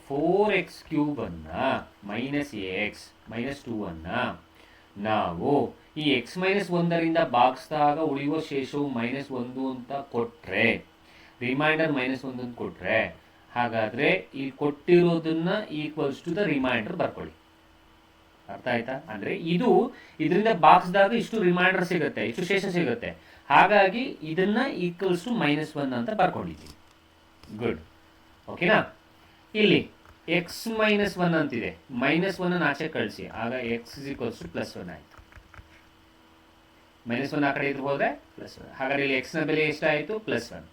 4x³ ಅನ್ನು ಮೈನಸ್ ax ಮೈನಸ್ 2 ಅನ್ನು ನಾವು ಈ x ಮೈನಸ್ 1ರಿಂದ ಭಾಗಿಸಿದಾಗ ಉಳಿಯುವ ಶೇಷವು ಮೈನಸ್ 1 ಅಂತ ಕೊಟ್ಟರೆ, ರಿಮೈಂಡರ್ ಮೈನಸ್ 1 ಅಂತ ಕೊಟ್ಟರೆ, ಹಾಗಾದರೆ ಇಲ್ಲಿ ಕೊಟ್ಟಿರೋದನ್ನ ಈಕ್ವಲ್ಸ್ ಟು ದ ರಿಮೈಂಡರ್ ಬರ್ಕೊಳ್ಳಿ. ಅರ್ಥ ಆಯ್ತಾ? ಅಂದರೆ ಇದು ಇದರಿಂದ ಭಾಗಿಸಿದಾಗ ಇಷ್ಟು ರಿಮೈಂಡರ್ ಸಿಗುತ್ತೆ, ಇಷ್ಟು ಶೇಷ ಸಿಗುತ್ತೆ. ಹಾಗಾಗಿ ಇದನ್ನ ಈಕ್ವಲ್ಸ್ ಟು ಮೈನಸ್ 1 ಅಂತ ಬರ್ಕೊಂಡಿದ್ದೀವಿ. ಗುಡ್. ಓಕೆನಾ? ಇಲ್ಲಿ ಎಕ್ಸ್ ಮೈನಸ್ 1 ಅಂತಿದೆ. ಮೈನಸ್ 1 ಆಚೆ ಕಳಿಸಿ, ಆಗ X is equals to plus 1 ಆಯಿತು. ಮೈನಸ್ 1 ಆ ಕಡೆ ಇದ್ರೆ ಹೋದರೆ ಪ್ಲಸ್ 1. ಹಾಗಾದ್ರೆ ಇಲ್ಲಿ ಎಕ್ಸ್ನ ಬೆಲೆ ಎಷ್ಟಾಯಿತು? ಪ್ಲಸ್ 1.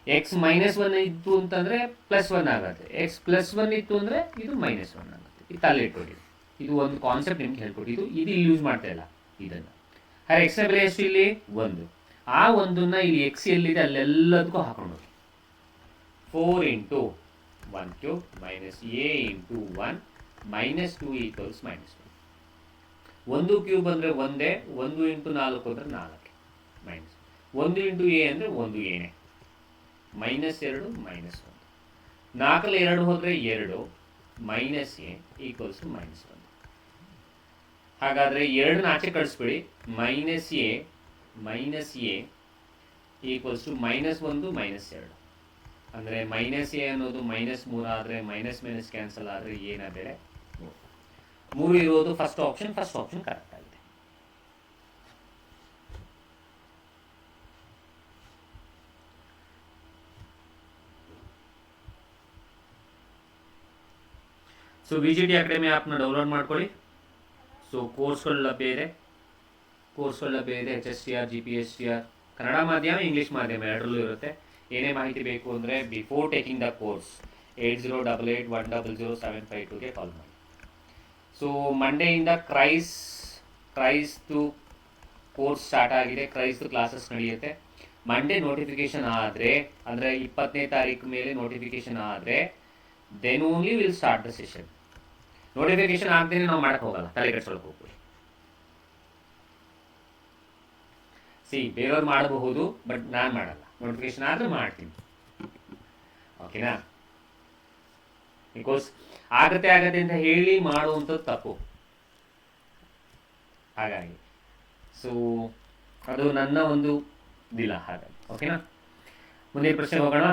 ಎಕ್ಸ್ ಮೈನಸ್ 1 ಇತ್ತು ಅಂತಂದರೆ ಪ್ಲಸ್ 1 ಆಗುತ್ತೆ. ಎಕ್ಸ್ ಪ್ಲಸ್ 1 ಇತ್ತು ಅಂದರೆ ಇದು ಮೈನಸ್ 1 ಆಗುತ್ತೆ. ಇದು ತಲೆ ಇಟ್ಕೊಡಿ. ಇದು ಒಂದು ಕಾನ್ಸೆಪ್ಟ್ ನಿಮ್ಗೆ ಹೇಳ್ಕೊಟ್ಟಿದ್ದು. ಇದು ಇಲ್ಲಿ ಯೂಸ್ ಮಾಡ್ತಾ ಇಲ್ಲ ಇದನ್ನು. ಹಾಗೆ ಎಕ್ಸ್ನ ಬೆಲೆ ಎಷ್ಟು? ಇಲ್ಲಿ 1. ಆ 1ನ್ನ ಇಲ್ಲಿ ಎಕ್ಸ್ ಎಲ್ಲಿದೆ ಅಲ್ಲೆಲ್ಲದಕ್ಕೂ ಹಾಕೊಂಡು ಹೋಗಿ. 4 into 1³ minus A into 1 minus 2 equals minus 1. 1³ ಅಂದರೆ ಒಂದೇ, 1 ಇಂಟು 4 ಅಂದರೆ 4 ಮೈನಸ್ 1 ಇಂಟು ಎ ಅಂದರೆ 1 ಏನೇ, ಮೈನಸ್ 2 ಮೈನಸ್ 1. 4ರಲ್ಲಿ 2 ಹೋದರೆ 2 minus a equals to minus 1. ಹಾಗಾದರೆ 2ನ ಆಚೆ ಕಳಿಸ್ಬಿಡಿ. Minus a equals to minus 1 minus 2. ಅಂದರೆ ಮೈನಸ್ ಎ ಅನ್ನೋದು ಮೈನಸ್ 3 ಆದರೆ ಮೈನಸ್ ಮೈನಸ್ ಕ್ಯಾನ್ಸಲ್ ಆದರೆ ಏನ ಬೆಲೆ 3 ಇರೋದು ಫಸ್ಟ್ ಆಪ್ಷನ್ ಕರೆಕ್ಟ್ ಆಗಿದೆ. So V G T academy ಆ್ಯಪ್ನ ಡೌನ್ಲೋಡ್ ಮಾಡ್ಕೊಳ್ಳಿ. ಸೊ ಕೋರ್ಸ್ಗಳು ಲಭ್ಯ ಇದೆ, H S T R, G P S T R, Kannada ಮಾಧ್ಯಮ, ಇಂಗ್ಲೀಷ್ ಮಾಧ್ಯಮ ಎರಡರಲ್ಲೂ ಇರುತ್ತೆ. ಏನೇ ಮಾಹಿತಿ ಬೇಕು ಅಂದರೆ ಬಿಫೋರ್ ಟೇಕಿಂಗ್ ದ ಕೋರ್ಸ್ 8088100752ಗೆ ಕಾಲ್ ಮಾಡಿ. ಸೊ ಮಂಡೆಯಿಂದ ಕ್ರೈಸ್ತು ಕೋರ್ಸ್ ಸ್ಟಾರ್ಟ್ ಆಗಿದೆ, ಕ್ರೈಸ್ತು ಕ್ಲಾಸಸ್ ನಡೆಯುತ್ತೆ. ಮಂಡೇ ನೋಟಿಫಿಕೇಶನ್ ಆದರೆ, ಅಂದರೆ 20ನೇ ತಾರೀಕು ಮೇಲೆ ನೋಟಿಫಿಕೇಶನ್ ಆದರೆ then only will start the session. Notification ಆಗದೇನೆ ನಾವು ಮಾಡಕ್ಕೆ ಹೋಗಲ್ಲ, ತಲೆ ಕೆಡಿಸ್ಕೊಳ್ಳೋಕೆ ಹೋಗ್ತೀವಿ. ಬೇರೆಯವ್ರು ಮಾಡಬಹುದು, ಬಟ್ ನಾನು ಮಾಡಲ್ಲ. ನೋಟಿಫಿಕೇಶನ್ ಆದರೆ ಮಾಡ್ತೀನಿ, ಓಕೆನಾ? ಬಿಕಾಸ್ ಆಗತ್ತೆ ಅಂತ ಹೇಳಿ ಮಾಡುವಂಥದ್ದು ತಪ್ಪು. ಹಾಗಾಗಿ ಸೊ ಅದು ನನ್ನ ಒಂದು ದಿಲ, ಹಾಗಾಗಿ ಓಕೆನಾ? ಮುಂದಿನ ಪ್ರಶ್ನೆ ಹೋಗೋಣ.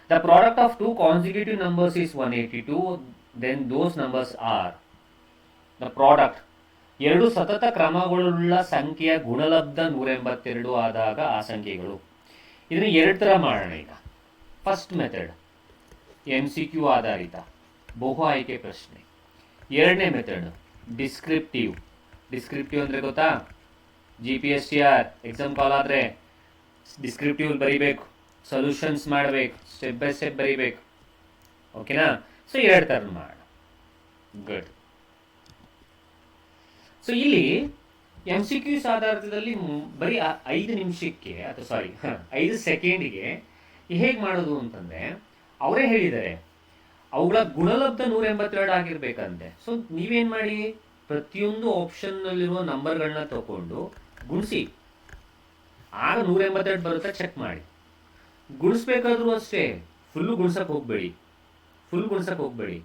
The product of 2 consecutive numbers is 182, then those numbers are. The product, ಎರಡು ಸತತ ಕ್ರಮಗಳುಳ್ಳ ಸಂಖ್ಯೆಯ ಗುಣಲಬ್ಧ 182 ಆದಾಗ ಆ ಸಂಖ್ಯೆಗಳು. ಇದನ್ನು ಎರಡು ಥರ ಮಾಡೋಣ. ಈಗ ಫಸ್ಟ್ ಮೆಥಡ್ MCQ ಆಧಾರಿತ ಬಹು ಆಯ್ಕೆ ಪ್ರಶ್ನೆ. ಎರಡನೇ ಮೆಥಡ್ ಡಿಸ್ಕ್ರಿಪ್ಟಿವ್ ಅಂದರೆ ಗೊತ್ತಾ? GPSTR ಎಕ್ಸಾಮ್ ಕಾಲ್ ಆದರೆ ಡಿಸ್ಕ್ರಿಪ್ಟಿವ್ ಬರೀಬೇಕು, ಸೊಲ್ಯೂಷನ್ಸ್ ಮಾಡಬೇಕು, ಸ್ಟೆಪ್ ಬೈ ಸ್ಟೆಪ್ ಬರೀಬೇಕು, ಓಕೆನಾ? ಸೊ ಎರಡು ಥರ ಮಾಡೋಣ. ಗುಡ್. ಸೊ ಇಲ್ಲಿ MCQs ಆಧಾರದಲ್ಲಿ ಬರೀ 5 ನಿಮಿಷಕ್ಕೆ ಅಥವಾ 5 ಸೆಕೆಂಡಿಗೆ ಹೇಗೆ ಮಾಡೋದು ಅಂತಂದರೆ ಅವರೇ ಹೇಳಿದ್ದಾರೆ, ಅವುಗಳ ಗುಣಲಬ್ಧ 182 ಆಗಿರ್ಬೇಕಂತೆ. ಸೊ ನೀವೇನು ಮಾಡಿ, ಪ್ರತಿಯೊಂದು ಆಪ್ಷನ್ನಲ್ಲಿರುವ ನಂಬರ್ಗಳನ್ನ ತಗೊಂಡು ಗುಣಿಸಿ, ಆಗ 182 ಬರುತ್ತೆ ಚೆಕ್ ಮಾಡಿ. ಗುಣಿಸ್ಬೇಕಾದ್ರೂ ಅಷ್ಟೇ ಫುಲ್ಲು ಗುಣಿಸಕ್ಕೆ ಹೋಗ್ಬೇಡಿ.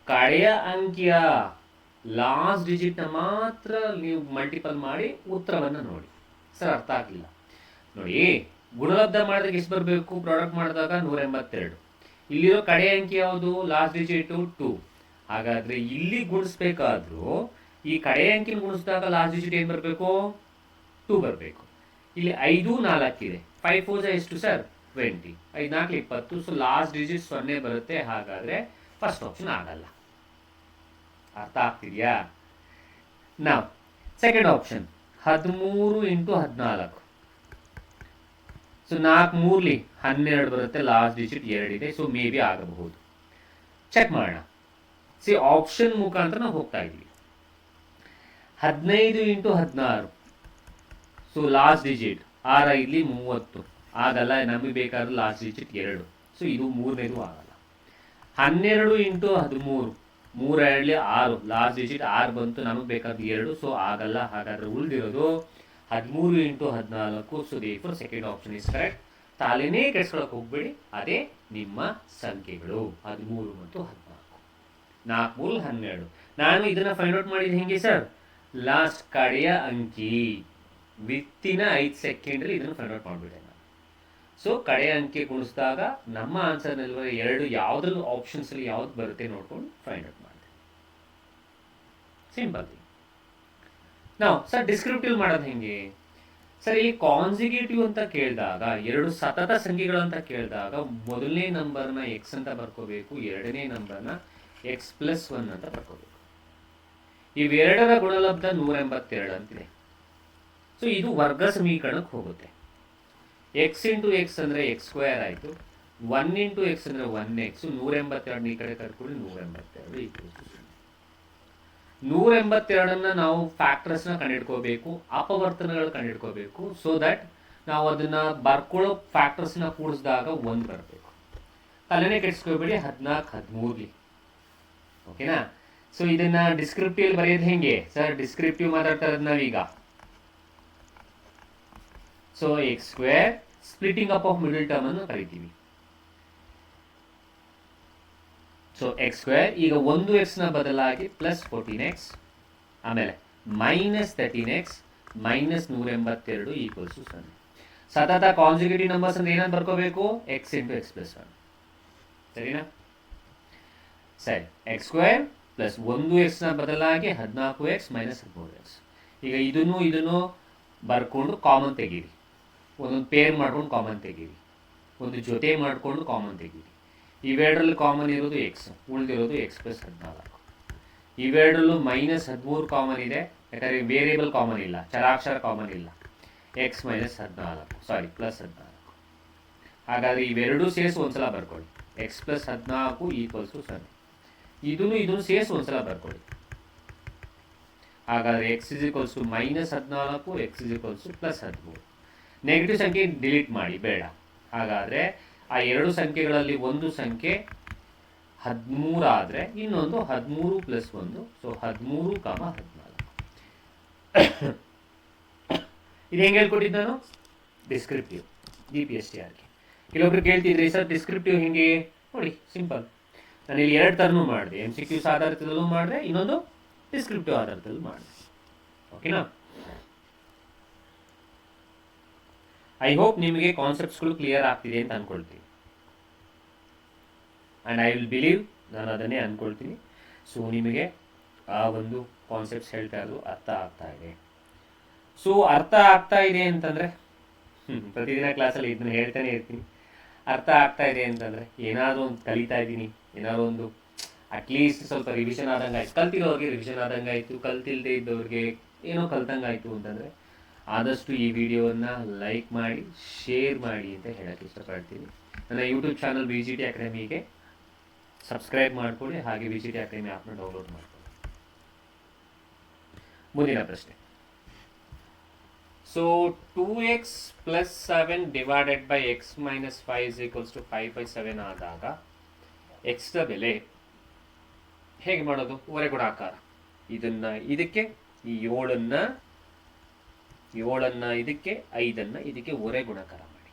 ಕಡೆಯ ಅಂಕಿಯ ಲಾಸ್ಟ್ ಡಿಜಿಟ್ನ ಮಾತ್ರ ನೀವು ಮಲ್ಟಿಪಲ್ ಮಾಡಿ ಉತ್ತರವನ್ನು ನೋಡಿ. ಸರ್ ಅರ್ಥ ಆಗಲಿಲ್ಲ ನೋಡಿ. ಗುಣಲಬ್ಧ ಮಾಡಿದಾಗ ಎಷ್ಟು ಬರಬೇಕು? ಪ್ರಾಡಕ್ಟ್ ಮಾಡಿದಾಗ 182. ಇಲ್ಲಿರೋ ಕಡೆ ಅಂಕಿ ಯಾವುದು? Last digit 2. ಹಾಗಾದರೆ ಇಲ್ಲಿ ಗುಣಿಸ್ಬೇಕಾದ್ರೂ ಈ ಕಡೆ ಅಂಕಿನ ಗುಣಿಸಿದಾಗ ಲಾಸ್ಟ್ ಡಿಜಿಟ್ ಏನು ಬರಬೇಕು? 2 ಬರಬೇಕು. ಇಲ್ಲಿ 5 4 ಇದೆ. 5 4 ಎಷ್ಟು ಸರ್? 20. 5 4 20. ಸೊ ಲಾಸ್ಟ್ ಡಿಜಿಟ್ 0 ಬರುತ್ತೆ. ಹಾಗಾದರೆ ಫಸ್ಟ್ ಆಪ್ಷನ್ ಆಗಲ್ಲ. ಅರ್ಥ ಆಗ್ತಿದೆಯಾ? ನಾವು ಸೆಕೆಂಡ್ ಆಪ್ಷನ್ 13 × 14. ಸೊ 4 3 12 ಬರುತ್ತೆ. ಲಾಸ್ಟ್ ಡಿಜಿಟ್ 2 ಇದೆ. ಸೊ ಮೇ ಬಿ ಆಗಬಹುದು. ಚೆಕ್ ಮಾಡೋಣ. ಆಪ್ಷನ್ ಮುಖಾಂತರ ನಾವು ಹೋಗ್ತಾ ಇದ್ದೀವಿ. 15 × 16. ಸೊ ಲಾಸ್ಟ್ ಡಿಜಿಟ್ 6 ಇಲ್ಲಿ 30 ಆಗಲ್ಲ. ನಮಗೆ ಬೇಕಾದ್ರೆ ಲಾಸ್ಟ್ ಡಿಜಿಟ್ 2. ಸೊ ಇದು ಮೂರನೇದು ಆಗಲ್ಲ. 12 × 13. 3 2 6. ಲಾಸ್ಟ್ ಡಿಜಿಟ್ 6 ಬಂತು, ನಮಗೆ ಬೇಕಾದ್ರೆ 2. ಸೊ ಆಗಲ್ಲ. ಹಾಗಾದ್ರೆ ಉಳಿದಿರೋದು 13 × 14. So therefore second option is correct. ತಾಲೇನೇ ಕೆಡ್ಸ್ಕೊಳಕ್ಕೆ ಹೋಗ್ಬೇಡಿ, ಅದೇ ನಿಮ್ಮ ಸಂಖ್ಯೆಗಳು 13 ಮತ್ತು 14. 4 3 12. ನಾನು ಇದನ್ನ ಫೈಂಡ್ ಔಟ್ ಮಾಡಿದ್ದು ಹೆಂಗೆ ಸರ್? ಲಾಸ್ಟ್ ಕಡೆಯ ಅಂಕಿ ವಿತ್ತಿನ 5 ಸೆಕೆಂಡಲ್ಲಿ ಇದನ್ನು ಫೈಂಡ್ ಔಟ್ ಮಾಡಿಬಿಟ್ಟೆ ನಾನು. ಸೊ ಕಡೆಯ ಅಂಕಿ ಗುಣಿಸಿದಾಗ ನಮ್ಮ ಆನ್ಸರ್ನಲ್ಲಿರುವ 2 ಯಾವುದ್ರಲ್ಲಿ ಆಪ್ಷನ್ಸಲ್ಲಿ ಯಾವ್ದು ಬರುತ್ತೆ ನೋಡ್ಕೊಂಡು ಫೈಂಡ್ ಔಟ್ ಮಾಡಿದೆ. ಸಿಂಪಲ್. ನಾವು ಸರ್ ಡಿಸ್ಕ್ರಿಪ್ಟಿವ್ ಮಾಡೋದು ಹೆಂಗೆ ಸರ್? ಇಲ್ಲಿ ಕಾನ್ಸಿಕ್ಯೂಟಿವ್ ಅಂತ ಕೇಳಿದಾಗ, 2 ಸತತ ಸಂಖ್ಯೆಗಳು ಅಂತ ಕೇಳಿದಾಗ ಮೊದಲನೇ ನಂಬರ್ನ ಎಕ್ಸ್ ಅಂತ ಬರ್ಕೋಬೇಕು, ಎರಡನೇ ನಂಬರ್ನ x+1 ಅಂತ ಬರ್ಕೋಬೇಕು. ಇವೆರಡರ ಗುಣಲಬ್ಧ 182 ಅಂತಿದೆ. ಸೊ ಇದು ವರ್ಗ ಸಮೀಕರಣಕ್ಕೆ ಹೋಗುತ್ತೆ. x × x ಅಂದರೆ x² ಆಯಿತು. 1 × x ಅಂದರೆ 1x. 182 ಈ ಕಡೆ ಕರ್ಕೊಂಡು 182 182 ನಾವು ಫ್ಯಾಕ್ಟರ್ಸ್ನ ಕಂಡುಹಿಡ್ಕೋಬೇಕು, ಅಪವರ್ತನಗಳು ಕಂಡುಹಿಡ್ಕೋಬೇಕು. ಸೊ ದಟ್ ನಾವು ಅದನ್ನ ಬರ್ಕೊಳ್ಳೋ ಫ್ಯಾಕ್ಟರ್ಸ್ನ ಕೂಡಿಸಿದಾಗ 1 ಬರಬೇಕು. ತಲೆನೇ ಕೆಡಿಸ್ಕೋಬೇಡಿ. 14 13. ಓಕೆನಾ? ಸೊ ಇದನ್ನ ಡಿಸ್ಕ್ರಿಪ್ಟಿವ್ ಬರೆಯೋದು ಹೆಂಗೆ ಸರ್? ಡಿಸ್ಕ್ರಿಪ್ಟಿವ್ ಮಾತಾಡ್ತಾ ಇರೋದು ನಾವೀಗ. So x² splitting up of middle term ಅನ್ನು ಕರಿತೀವಿ. ಸೊ x² ಈಗ 1x ನ ಬದಲಾಗಿ +14x, ಆಮೇಲೆ -13x -182 = 0. ಸತತ ಕಾನ್ಸಿಕ್ಯೂಟಿವ್ ನಂಬರ್ಸ್ ಅಂದ್ರೆ ಏನಂತ ಬರ್ಕೋಬೇಕು? x × x+1. ಸರಿನಾ? ಸರಿ. x² + 1x ನ ಬದಲಾಗಿ 14x -13x. ಈಗ ಇದನ್ನು ಬರ್ಕೊಂಡು ಕಾಮನ್ ತೆಗೀರಿ. ಒಂದೊಂದು ಪೇರ್ ಮಾಡ್ಕೊಂಡು ಕಾಮನ್ ತೆಗೀರಿ, ಒಂದು ಜೊತೆ ಮಾಡಿಕೊಂಡು ಕಾಮನ್ ತೆಗೀರಿ. ಇವೆರಡರಲ್ಲಿ ಕಾಮನ್ ಇರೋದು ಎಕ್ಸ್, ಉಳಿದಿರೋದು ಎಕ್ಸ್ ಪ್ಲಸ್ 14. ಇವೆರಡರಲ್ಲೂ -13 ಕಾಮನ್ ಇದೆ, ಯಾಕಂದರೆ ವೇರಿಯೇಬಲ್ ಕಾಮನ್ ಇಲ್ಲ, ಚರಾಕ್ಷರ ಕಾಮನ್ ಇಲ್ಲ. ಎಕ್ಸ್ -14 ಸಾರಿ +14. ಹಾಗಾದರೆ ಇವೆರಡೂ ಸೇರಿಸಿ ಒಂದ್ಸಲ ಬರ್ಕೊಳ್ಳಿ. X plus 14 = 0. ಇದನ್ನು ಸೇರಿಸಿ ಒಂದ್ಸಲ ಬರ್ಕೊಳ್ಳಿ. ಹಾಗಾದರೆ ಎಕ್ಸ್ -14, ಎಕ್ಸ್ +13. ನೆಗೆಟಿವ್ ಸಂಖ್ಯೆ ಡಿಲೀಟ್ ಮಾಡಿ, ಬೇಡ. ಹಾಗಾದರೆ ಆ ಎರಡು ಸಂಖ್ಯೆಗಳಲ್ಲಿ ಒಂದು ಸಂಖ್ಯೆ 13 ಆದರೆ ಇನ್ನೊಂದು 13 + 1, ಸೊ 13, 14. ಇದು ಹೆಂಗೆ ಹೇಳ್ಕೊಟ್ಟಿದ್ದು ನಾನು? ಡಿಸ್ಕ್ರಿಪ್ಟಿವ್, GPSTRಗೆ. ಕೆಲವೊಬ್ರು ಕೇಳ್ತಿದ್ರಿ ಸರ್ ಡಿಸ್ಕ್ರಿಪ್ಟಿವ್ ಹಿಂಗೆ ನೋಡಿ, ಸಿಂಪಲ್. ನಾನು ಇಲ್ಲಿ 2 ಥರನೂ ಮಾಡಿದೆ, MCQs ಆಧಾರಿತದಲ್ಲೂ ಮಾಡಿದೆ, ಇನ್ನೊಂದು ಡಿಸ್ಕ್ರಿಪ್ಟಿವ್ ಆಧಾರಿತದಲ್ಲೂ ಮಾಡಿದೆ. ಓಕೆನಾ? ಐ ಹೋಪ್ ನಿಮಗೆ ಕಾನ್ಸೆಪ್ಟ್ಸ್ಗಳು ಕ್ಲಿಯರ್ ಆಗ್ತಿದೆ ಅಂತ ಅಂದ್ಕೊಳ್ತೀನಿ. ಆ್ಯಂಡ್ ಐ ವಿಲ್ ಬಿಲೀವ್, ನಾನು ಅದನ್ನೇ ಅಂದ್ಕೊಳ್ತೀನಿ. ಸೊ ನಿಮಗೆ ಆ ಒಂದು ಕಾನ್ಸೆಪ್ಟ್ಸ್ ಹೇಳ್ತಾ ಇರೋದು ಅರ್ಥ ಆಗ್ತಾ ಇದೆ. ಸೊ ಅರ್ಥ ಆಗ್ತಾ ಇದೆ ಅಂತಂದರೆ, ಪ್ರತಿದಿನ ಕ್ಲಾಸಲ್ಲಿ ಇದನ್ನು ಹೇಳ್ತಾನೆ ಇರ್ತೀನಿ, ಅರ್ಥ ಆಗ್ತಾ ಇದೆ ಅಂತಂದರೆ ಏನಾದರೂ ಒಂದು ಕಲಿತಾ ಇದ್ದೀನಿ, ಏನಾದ್ರು ಒಂದು ಅಟ್ಲೀಸ್ಟ್ ಸ್ವಲ್ಪ ರಿವಿಷನ್ ಆದಂಗೆ ಆಯ್ತು. ಕಲ್ತಿರೋರಿಗೆ ರಿವಿಷನ್ ಆದಂಗೆ ಆಯಿತು, ಕಲ್ತಿಲ್ಲದೆ ಇದ್ದವ್ರಿಗೆ ಏನೋ ಕಲ್ತಂಗೆ ಆಯಿತು ಅಂತಂದರೆ ಆದಷ್ಟು ಈ ವಿಡಿಯೋವನ್ನು ಲೈಕ್ ಮಾಡಿ, ಶೇರ್ ಮಾಡಿ ಅಂತ ಹೇಳೋಕ್ಕೆ ಇಷ್ಟಪಡ್ತೀನಿ. ನನ್ನ ಯೂಟ್ಯೂಬ್ ಚಾನಲ್ VGT ಅಕಾಡೆಮಿಗೆ ಸಬ್ಸ್ಕ್ರೈಬ್ ಮಾಡ್ಕೊಳ್ಳಿ, ಹಾಗೆ VGT ಅಕಾಡೆಮಿ ಆ್ಯಪ್ನ ಡೌನ್ಲೋಡ್ ಮಾಡ್ಕೊಳ್ಳಿ. ಮುಂದಿನ ಪ್ರಶ್ನೆ. So 2x + 7 divided by x - 5 = 5/7 ಆದಾಗ ಎಕ್ಸ್ನ ಬೆಲೆ ಹೇಗೆ ಮಾಡೋದು? ಒರೆ ಗುಣಾಕಾರ. ಇದನ್ನು ಇದಕ್ಕೆ, ಈ 7ನ್ನು ಇದಕ್ಕೆ, 5ನ್ನು ಇದಕ್ಕೆ ಒರೆ ಗುಣಾಕಾರ ಮಾಡಿ.